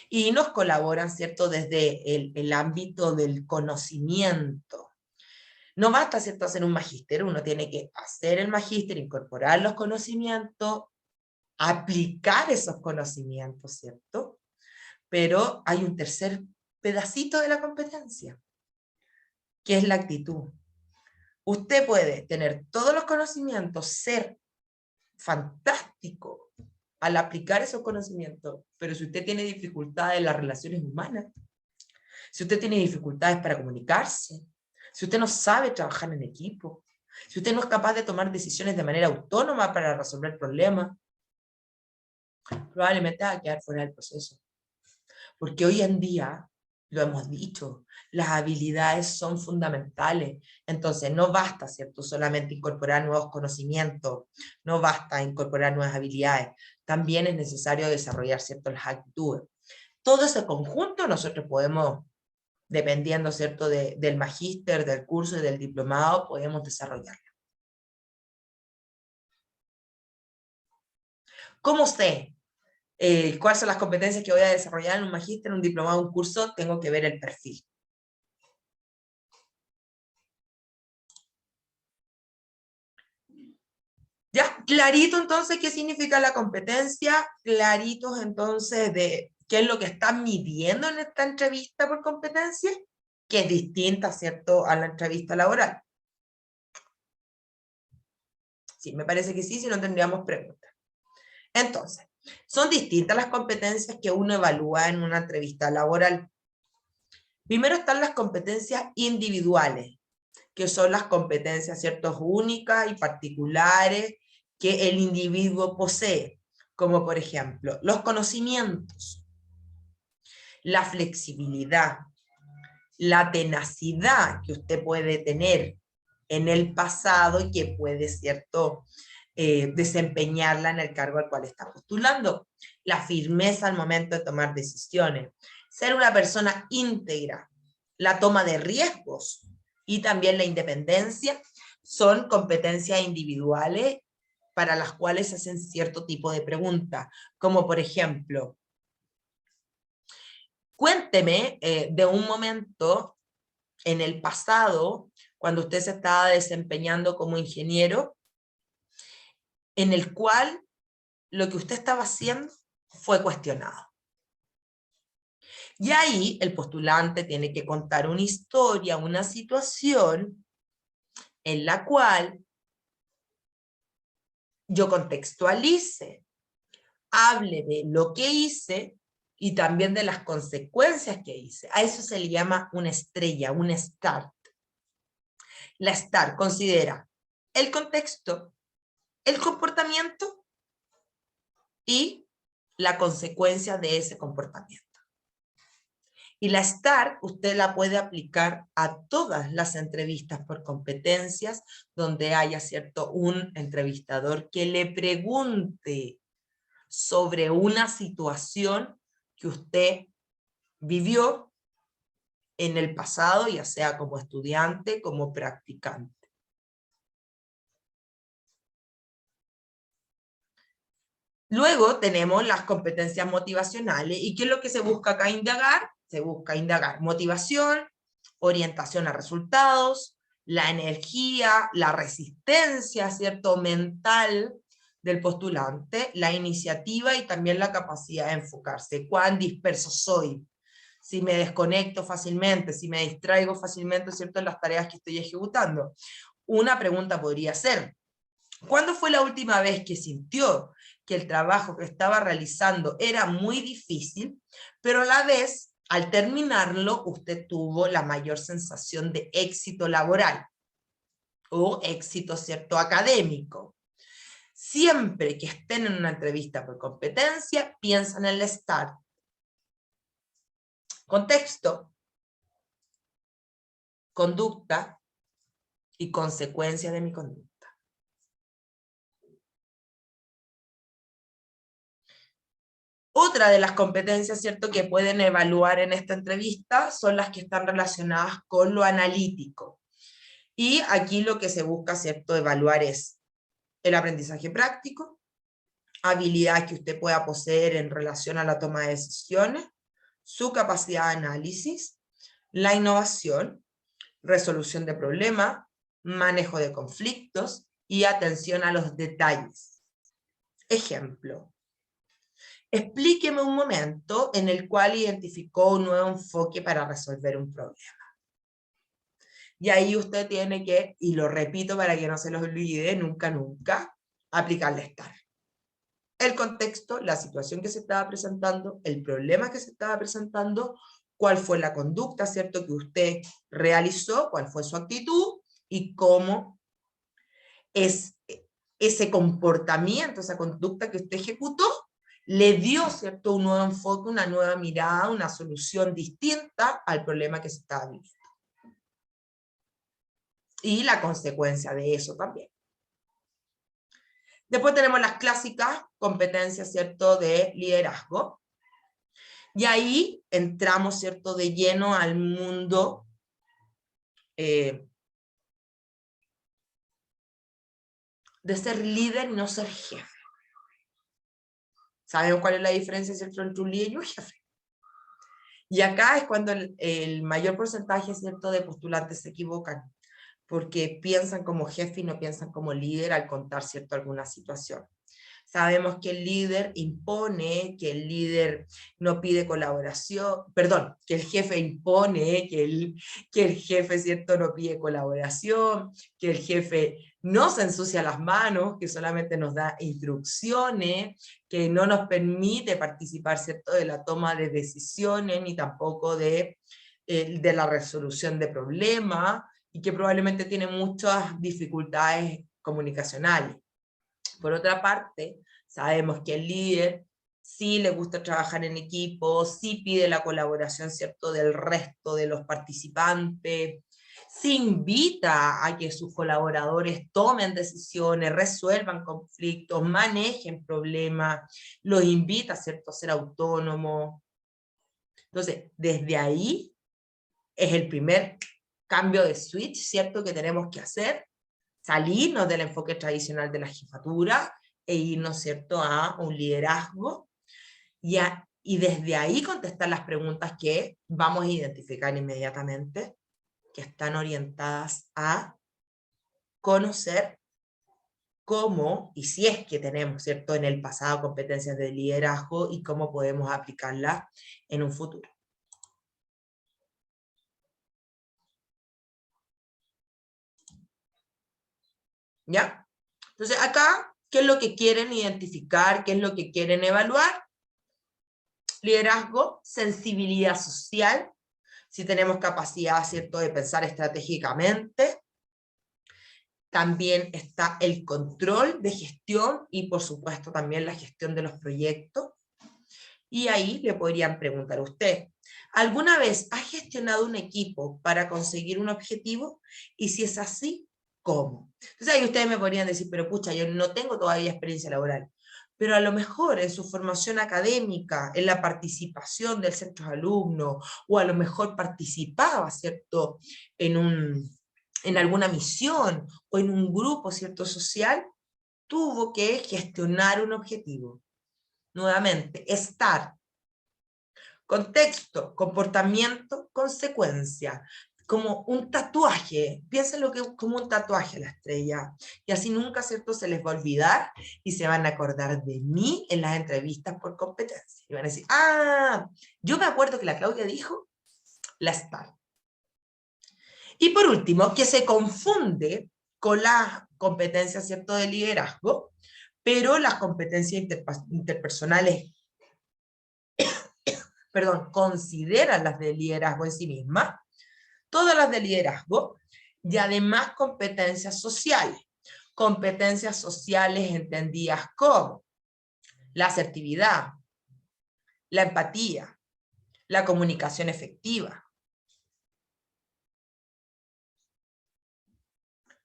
Y nos colaboran, ¿cierto?, desde el ámbito del conocimiento. No basta, ¿cierto?, hacer un magíster, uno tiene que hacer el magíster, incorporar los conocimientos, aplicar esos conocimientos, ¿cierto? Pero hay un tercer pedacito de la competencia, que es la actitud. Usted puede tener todos los conocimientos, ser fantástico al aplicar esos conocimientos, pero si usted tiene dificultades en las relaciones humanas, si usted tiene dificultades para comunicarse, si usted no sabe trabajar en equipo, si usted no es capaz de tomar decisiones de manera autónoma para resolver problemas, probablemente va a quedar fuera del proceso. Porque hoy en día, lo hemos dicho, las habilidades son fundamentales. Entonces no basta, ¿cierto?, solamente incorporar nuevos conocimientos, no basta incorporar nuevas habilidades, también es necesario desarrollar, ¿cierto?, las actitudes. Todo ese conjunto nosotros podemos, dependiendo, ¿cierto?, del magíster, del curso y del diplomado, podemos desarrollarlo. ¿Cómo sé cuáles son las competencias que voy a desarrollar en un magíster, un diplomado, un curso? Tengo que ver el perfil. Ya, clarito entonces qué significa la competencia, claritos entonces de qué es lo que están midiendo en esta entrevista por competencia, que es distinta, ¿cierto?, a la entrevista laboral. Sí, me parece que sí, si no tendríamos preguntas. Entonces, son distintas las competencias que uno evalúa en una entrevista laboral. Primero están las competencias individuales, que son las competencias, ¿cierto?, únicas y particulares que el individuo posee, como por ejemplo, los conocimientos, la flexibilidad, la tenacidad que usted puede tener en el pasado y que puede, ¿cierto?, desempeñarla en el cargo al cual está postulando, la firmeza al momento de tomar decisiones, ser una persona íntegra, la toma de riesgos y también la independencia son competencias individuales para las cuales se hacen cierto tipo de preguntas, como por ejemplo, cuénteme de un momento en el pasado, cuando usted se estaba desempeñando como ingeniero, en el cual lo que usted estaba haciendo fue cuestionado. Y ahí el postulante tiene que contar una historia, una situación en la cual yo contextualice, hable de lo que hice y también de las consecuencias que hice. A eso se le llama una estrella, un start. La STAR considera el contexto, el comportamiento y la consecuencia de ese comportamiento. Y la STAR usted la puede aplicar a todas las entrevistas por competencias donde haya, ¿cierto?, un entrevistador que le pregunte sobre una situación que usted vivió en el pasado, ya sea como estudiante, como practicante. Luego tenemos las competencias motivacionales. ¿Y qué es lo que se busca acá indagar? Se busca indagar motivación, orientación a resultados, la energía, la resistencia, ¿cierto?, mental del postulante, la iniciativa y también la capacidad de enfocarse. ¿Cuán disperso soy? Si me desconecto fácilmente, si me distraigo fácilmente, ¿cierto?, en las tareas que estoy ejecutando. Una pregunta podría ser, ¿cuándo fue la última vez que sintió que el trabajo que estaba realizando era muy difícil, pero a la vez, al terminarlo, usted tuvo la mayor sensación de éxito laboral o éxito, ¿cierto?, académico? Siempre que estén en una entrevista por competencia, piensan en el STAR. Contexto, conducta y consecuencia de mi conducta. Otra de las competencias, ¿cierto?, que pueden evaluar en esta entrevista son las que están relacionadas con lo analítico. Y aquí lo que se busca, ¿cierto?, evaluar es el aprendizaje práctico, habilidades que usted pueda poseer en relación a la toma de decisiones, su capacidad de análisis, la innovación, resolución de problemas, manejo de conflictos y atención a los detalles. Ejemplo. Explíqueme un momento en el cual identificó un nuevo enfoque para resolver un problema. Y ahí usted tiene que, y lo repito para que no se los olvide, nunca, nunca, aplicarle STAR. El contexto, la situación que se estaba presentando, el problema que se estaba presentando, cuál fue la conducta, ¿cierto?, que usted realizó, cuál fue su actitud y cómo es ese comportamiento, esa conducta que usted ejecutó, le dio, ¿cierto?, un nuevo enfoque, una nueva mirada, una solución distinta al problema que se estaba viviendo. Y la consecuencia de eso también. Después tenemos las clásicas competencias, ¿cierto?, de liderazgo. Y ahí entramos, ¿cierto?, de lleno al mundo de ser líder y no ser jefe. ¿Sabemos cuál es la diferencia, ¿cierto?, entre un líder y un jefe? Y acá es cuando el mayor porcentaje, ¿cierto?, de postulantes se equivocan, porque piensan como jefe y no piensan como líder al contar, ¿cierto?, alguna situación. Sabemos que el líder impone, que el líder no pide colaboración, perdón, que el jefe impone, que el jefe, ¿cierto?, no pide colaboración, que el jefe no se ensucia las manos, que solamente nos da instrucciones, que no nos permite participar, ¿cierto?, de la toma de decisiones, ni tampoco de de la resolución de problemas y que probablemente tiene muchas dificultades comunicacionales. Por otra parte, sabemos que el líder sí le gusta trabajar en equipo, sí pide la colaboración, ¿cierto?, del resto de los participantes, sí invita a que sus colaboradores tomen decisiones, resuelvan conflictos, manejen problemas, los invita, ¿cierto?, a ser autónomos. Entonces, desde ahí es el primer cambio de switch, ¿cierto?, que tenemos que hacer, salirnos del enfoque tradicional de la jefatura e irnos, ¿cierto?, a un liderazgo y desde ahí contestar las preguntas que vamos a identificar inmediatamente, que están orientadas a conocer cómo, y si es que tenemos, ¿cierto?, en el pasado competencias de liderazgo y cómo podemos aplicarlas en un futuro. ¿Ya? Entonces acá, ¿qué es lo que quieren identificar? ¿Qué es lo que quieren evaluar? Liderazgo, sensibilidad social, si tenemos capacidad, ¿cierto?, de pensar estratégicamente. También está el control de gestión y, por supuesto, también la gestión de los proyectos. Y ahí le podrían preguntar a usted, ¿alguna vez ha gestionado un equipo para conseguir un objetivo? Y si es así, ¿cómo? Entonces ahí ustedes me podrían decir, pero pucha, yo no tengo todavía experiencia laboral. Pero a lo mejor en su formación académica, en la participación del centro de alumnos, o a lo mejor participaba, ¿cierto?, en alguna misión o en un grupo, ¿cierto?, social, tuvo que gestionar un objetivo. Nuevamente, estar. Contexto, comportamiento, consecuencia. Como un tatuaje, piénsenlo como un tatuaje la estrella, y así nunca, ¿cierto?, se les va a olvidar, y se van a acordar de mí en las entrevistas por competencia, y van a decir, ah, yo me acuerdo que la Claudia dijo, la STAR. Y por último, que se confunde con las competencias, ¿cierto?, de liderazgo, pero las competencias interpersonales, perdón, consideran las de liderazgo en sí mismas, todas las de liderazgo, y además competencias sociales. Competencias sociales entendidas como la asertividad, la empatía, la comunicación efectiva,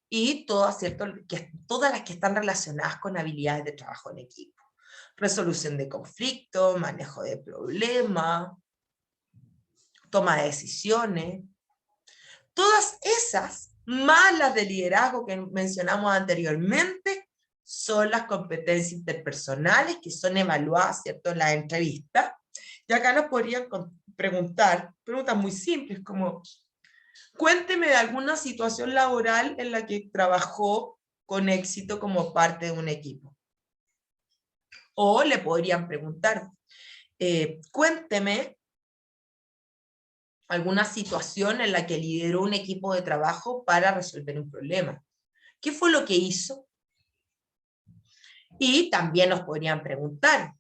y todas, ¿cierto?, todas las que están relacionadas con habilidades de trabajo en equipo. Resolución de conflictos, manejo de problemas, toma de decisiones. Todas esas, más las de liderazgo que mencionamos anteriormente, son las competencias interpersonales que son evaluadas, ¿cierto?, en la entrevista. Y acá nos podrían preguntar, preguntas muy simples como, cuénteme de alguna situación laboral en la que trabajó con éxito como parte de un equipo. O le podrían preguntar, cuénteme alguna situación en la que lideró un equipo de trabajo para resolver un problema. ¿Qué fue lo que hizo? Y también nos podrían preguntar,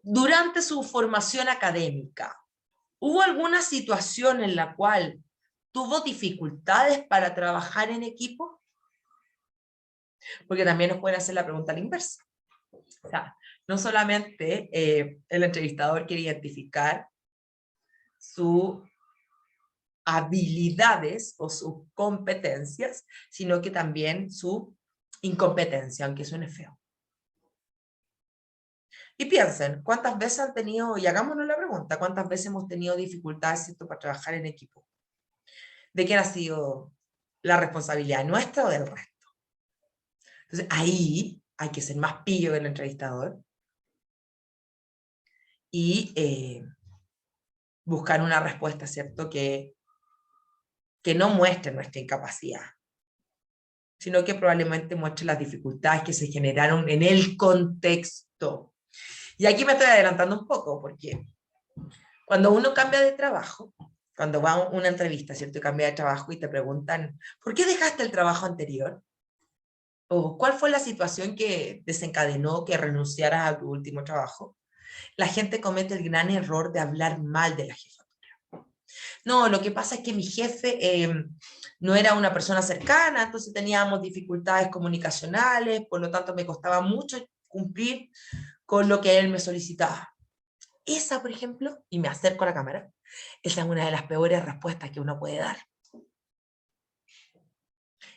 durante su formación académica, ¿hubo alguna situación en la cual tuvo dificultades para trabajar en equipo? Porque también nos pueden hacer la pregunta a la inversa. O sea, no solamente el entrevistador quiere identificar sus habilidades o sus competencias, sino que también su incompetencia, aunque suene feo. Y piensen, ¿cuántas veces han tenido, y hagámonos la pregunta, cuántas veces hemos tenido dificultades, ¿cierto?, para trabajar en equipo? ¿De quién ha sido la responsabilidad, nuestra o del resto? Entonces ahí hay que ser más pillo del entrevistador y buscar una respuesta, ¿cierto?, que no muestre nuestra incapacidad, sino que probablemente muestre las dificultades que se generaron en el contexto. Y aquí me estoy adelantando un poco, porque cuando uno cambia de trabajo, cuando va a una entrevista, ¿cierto?, y cambia de trabajo y te preguntan, ¿por qué dejaste el trabajo anterior? ¿O cuál fue la situación que desencadenó que renunciaras a tu último trabajo? La gente comete el gran error de hablar mal de la jefatura. No, lo que pasa es que mi jefe no era una persona cercana, entonces teníamos dificultades comunicacionales, por lo tanto me costaba mucho cumplir con lo que él me solicitaba. Esa, por ejemplo, y me acerco a la cámara, esa es una de las peores respuestas que uno puede dar.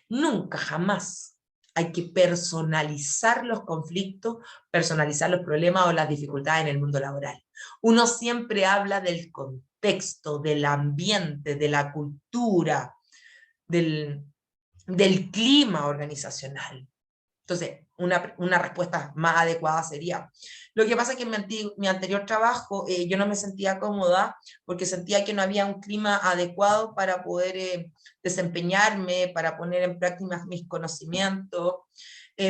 Nunca, jamás hay que personalizar los conflictos, personalizar los problemas o las dificultades en el mundo laboral. Uno siempre habla del contexto, del ambiente, de la cultura, del clima organizacional. Entonces, una respuesta más adecuada sería, lo que pasa es que en mi anterior trabajo yo no me sentía cómoda porque sentía que no había un clima adecuado para poder desempeñarme, para poner en práctica mis conocimientos.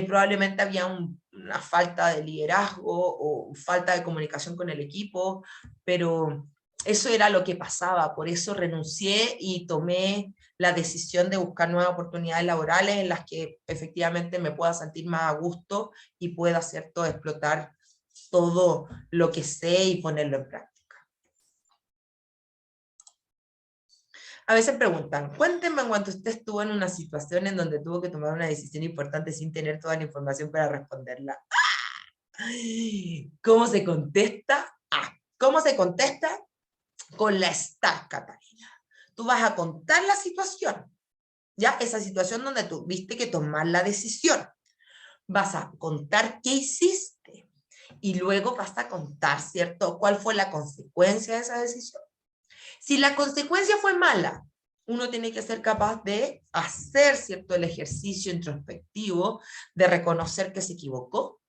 Probablemente había una falta de liderazgo o falta de comunicación con el equipo, pero eso era lo que pasaba, por eso renuncié y tomé la decisión de buscar nuevas oportunidades laborales en las que efectivamente me pueda sentir más a gusto y pueda, ¿cierto?, explotar todo lo que sé y ponerlo en práctica. A veces preguntan, cuéntenme cuando usted estuvo en una situación en donde tuvo que tomar una decisión importante sin tener toda la información para responderla. ¿Cómo se contesta? ¿Cómo se contesta? Con la stack, Catalina. Tú vas a contar la situación, ¿ya? Esa situación donde tuviste que tomar la decisión. Vas a contar qué hiciste y luego vas a contar, ¿cierto?, cuál fue la consecuencia de esa decisión. Si la consecuencia fue mala, uno tiene que ser capaz de hacer, ¿cierto?, el ejercicio introspectivo de reconocer que se equivocó.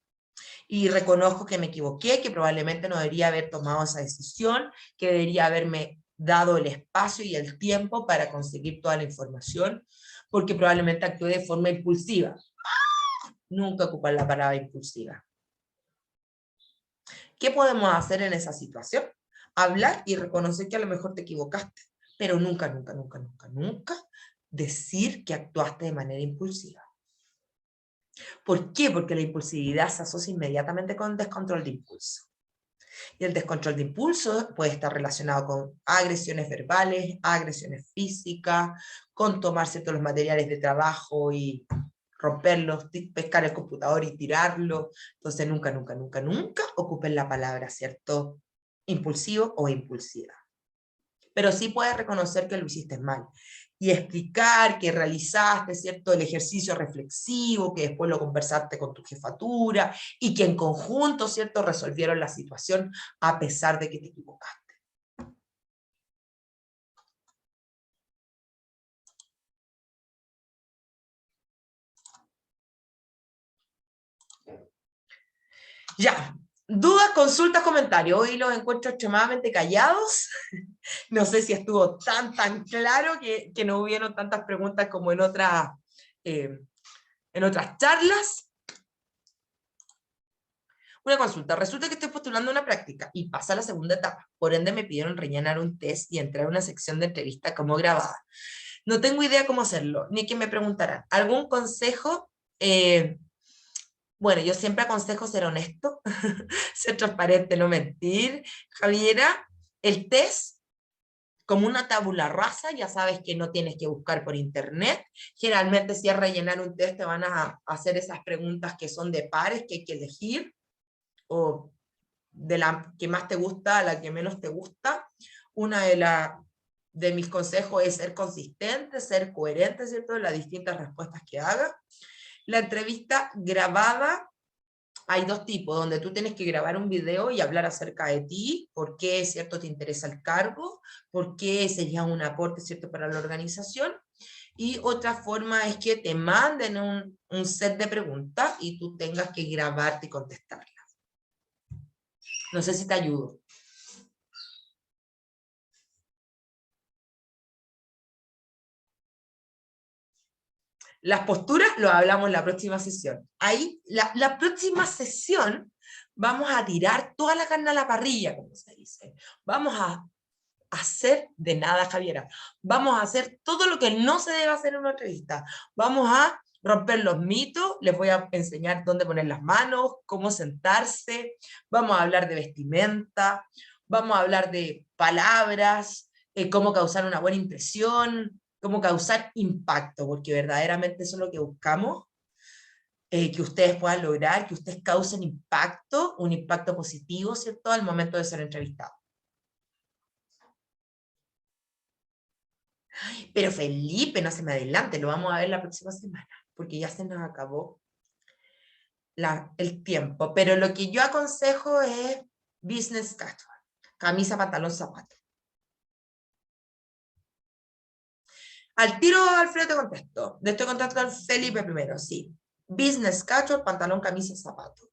Y reconozco que me equivoqué, que probablemente no debería haber tomado esa decisión, que debería haberme dado el espacio y el tiempo para conseguir toda la información, porque probablemente actué de forma impulsiva. Nunca ocupar la palabra impulsiva. ¿Qué podemos hacer en esa situación? Hablar y reconocer que a lo mejor te equivocaste, pero nunca, nunca, nunca, nunca, nunca decir que actuaste de manera impulsiva. ¿Por qué? Porque la impulsividad se asocia inmediatamente con descontrol de impulso. Y el descontrol de impulso puede estar relacionado con agresiones verbales, agresiones físicas, con tomar ciertos los materiales de trabajo y romperlos, pescar el computador y tirarlo. Entonces nunca, nunca, nunca, nunca ocupen la palabra, ¿cierto?, impulsivo o impulsiva. Pero sí puedes reconocer que lo hiciste mal y explicar que realizaste, ¿cierto?, el ejercicio reflexivo, que después lo conversaste con tu jefatura y que en conjunto, ¿cierto?, resolvieron la situación a pesar de que te equivocaste. Ya, dudas, consultas, comentarios. Hoy los encuentro extremadamente callados. No sé si estuvo tan claro que no hubieron tantas preguntas como en otras charlas. Una consulta, resulta que estoy postulando una práctica y pasa a la segunda etapa. Por ende me pidieron rellenar un test y entrar a una sección de entrevista como grabada. No tengo idea cómo hacerlo, ni que me preguntarán. ¿Algún consejo? Bueno, yo siempre aconsejo ser honesto, ser transparente, no mentir. Javiera, el test, como una tabula rasa, ya sabes que no tienes que buscar por internet. Generalmente si es rellenar un test te van a hacer esas preguntas que son de pares, que hay que elegir, o de la que más te gusta a la que menos te gusta. Una de mis consejos es ser consistente, ser coherente, ¿cierto?, en las distintas respuestas que haga. La entrevista grabada, hay dos tipos, donde tú tienes que grabar un video y hablar acerca de ti, por qué, ¿cierto?, te interesa el cargo, por qué sería un aporte, ¿cierto?, para la organización. Y otra forma es que te manden un set de preguntas y tú tengas que grabarte y contestarlas. No sé si te ayudo. Las posturas lo hablamos en la próxima sesión. Ahí, la próxima sesión, vamos a tirar toda la carne a la parrilla, como se dice. Vamos a hacer de nada, Javiera. Vamos a hacer todo lo que no se debe hacer en una entrevista. Vamos a romper los mitos, les voy a enseñar dónde poner las manos, cómo sentarse, vamos a hablar de vestimenta, vamos a hablar de palabras, cómo causar una buena impresión, cómo causar impacto, porque verdaderamente eso es lo que buscamos, que ustedes puedan lograr, que ustedes causen impacto, un impacto positivo, ¿cierto?, al momento de ser entrevistados. Pero Felipe, no se me adelante, lo vamos a ver la próxima semana, porque ya se nos acabó el tiempo. Pero lo que yo aconsejo es business casual, camisa, pantalón, zapato. Al tiro, Alfredo, te contesto. Le estoy contestando al Felipe primero, sí. Business casual, pantalón, camisa, zapato.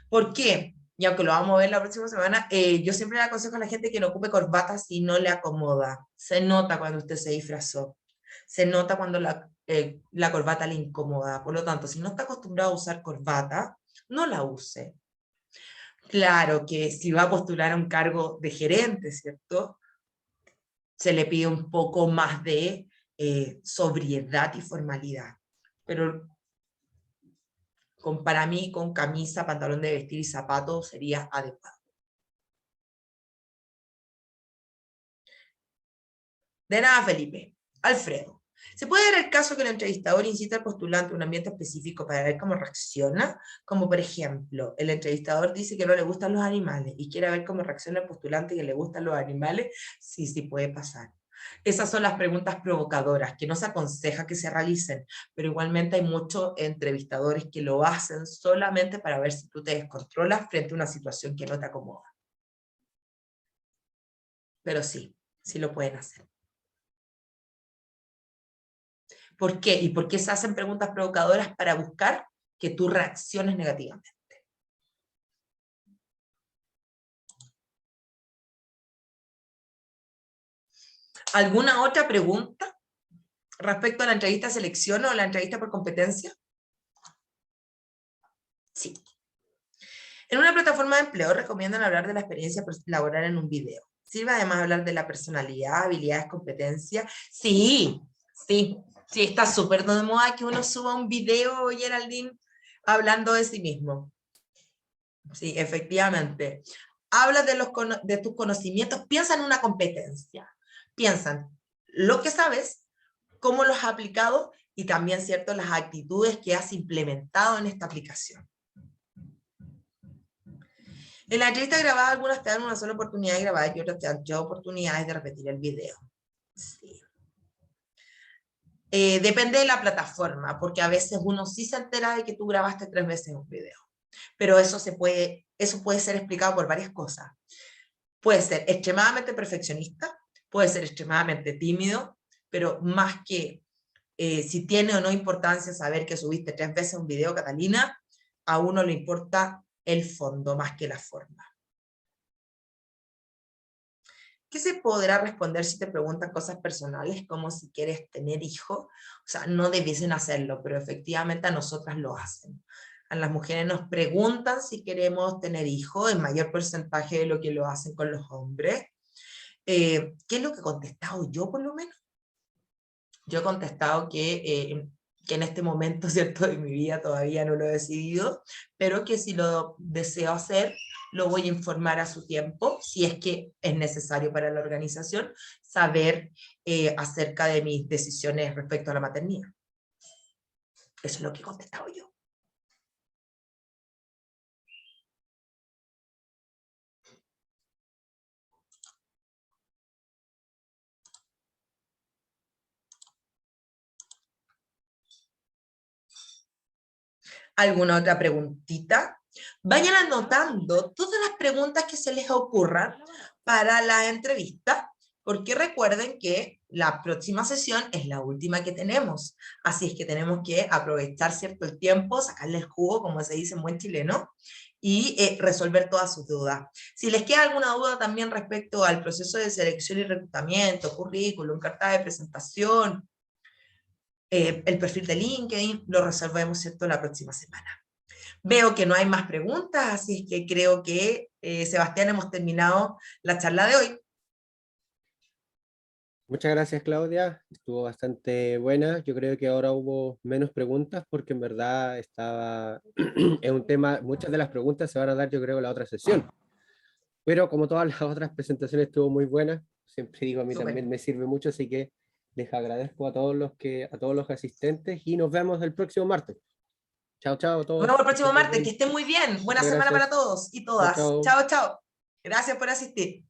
¿Por qué? Y aunque lo vamos a ver la próxima semana, yo siempre le aconsejo a la gente que no ocupe corbata si no le acomoda. Se nota cuando usted se disfrazó. Se nota cuando la corbata le incomoda. Por lo tanto, si no está acostumbrado a usar corbata, no la use. Claro que si va a postular a un cargo de gerente, ¿cierto?, se le pide un poco más de sobriedad y formalidad. Pero para mí, con camisa, pantalón de vestir y zapatos sería adecuado. De nada, Felipe. Alfredo, ¿se puede dar el caso que el entrevistador incita al postulante a un ambiente específico para ver cómo reacciona? Como por ejemplo, el entrevistador dice que no le gustan los animales y quiere ver cómo reacciona el postulante que le gustan los animales. Sí, sí puede pasar. Esas son las preguntas provocadoras que no se aconseja que se realicen, pero igualmente hay muchos entrevistadores que lo hacen solamente para ver si tú te descontrolas frente a una situación que no te acomoda. Pero sí, sí lo pueden hacer. ¿Por qué? ¿Y por qué se hacen preguntas provocadoras? Para buscar que tú reacciones negativamente. ¿Alguna otra pregunta respecto a la entrevista de selección o la entrevista por competencia? Sí. En una plataforma de empleo recomiendan hablar de la experiencia laboral en un video. ¿Sirve además hablar de la personalidad, habilidades, competencias? Sí, sí, sí, está súper de moda que uno suba un video, Geraldine, hablando de sí mismo. Sí, efectivamente. Habla de tus conocimientos, piensa en una competencia. Piensa en lo que sabes, cómo lo has aplicado y también, ¿cierto?, las actitudes que has implementado en esta aplicación. En la entrevista grabada, algunas te dan una sola oportunidad de grabar y otras te dan 2 oportunidades de repetir el video. Sí. Depende de la plataforma, porque a veces uno sí se entera de que tú grabaste 3 veces un video. Pero eso puede ser explicado por varias cosas. Puede ser extremadamente perfeccionista, puede ser extremadamente tímido, pero más que si tiene o no importancia saber que subiste 3 veces un video, Catalina, a uno le importa el fondo más que la forma. ¿Qué se podrá responder si te preguntan cosas personales, como si quieres tener hijos? O sea, no debiesen hacerlo, pero efectivamente a nosotras lo hacen. A las mujeres nos preguntan si queremos tener hijos, en mayor porcentaje de lo que lo hacen con los hombres. ¿Qué es lo que he contestado yo, por lo menos? Yo he contestado que en este momento, ¿cierto?, de mi vida todavía no lo he decidido, pero que si lo deseo hacer, lo voy a informar a su tiempo, si es que es necesario para la organización, saber acerca de mis decisiones respecto a la maternidad. Eso es lo que he contestado yo. ¿Alguna otra preguntita? Vayan anotando todas las preguntas que se les ocurran para la entrevista, porque recuerden que la próxima sesión es la última que tenemos. Así es que tenemos que aprovechar, ¿cierto?, el tiempo, sacarle el jugo, como se dice en buen chileno, y resolver todas sus dudas. Si les queda alguna duda también respecto al proceso de selección y reclutamiento, currículum, carta de presentación, el perfil de LinkedIn, lo resolvemos, ¿cierto?, la próxima semana. Veo que no hay más preguntas, así es que creo que, Sebastián, hemos terminado la charla de hoy. Muchas gracias, Claudia. Estuvo bastante buena. Yo creo que ahora hubo menos preguntas porque en verdad estaba, es un tema, muchas de las preguntas se van a dar, yo creo, en la otra sesión. Pero como todas las otras presentaciones estuvo muy buena, siempre digo, a mí Súper. también me sirve mucho, así que les agradezco a todos los asistentes y nos vemos el próximo martes. Chao, chao a Nos todos. vemos el Que estén próximo muy martes. Que bien. estén muy bien. Buena Muchas semana para gracias. todos y Chao, todas. chao. Chao, chao. Gracias por asistir.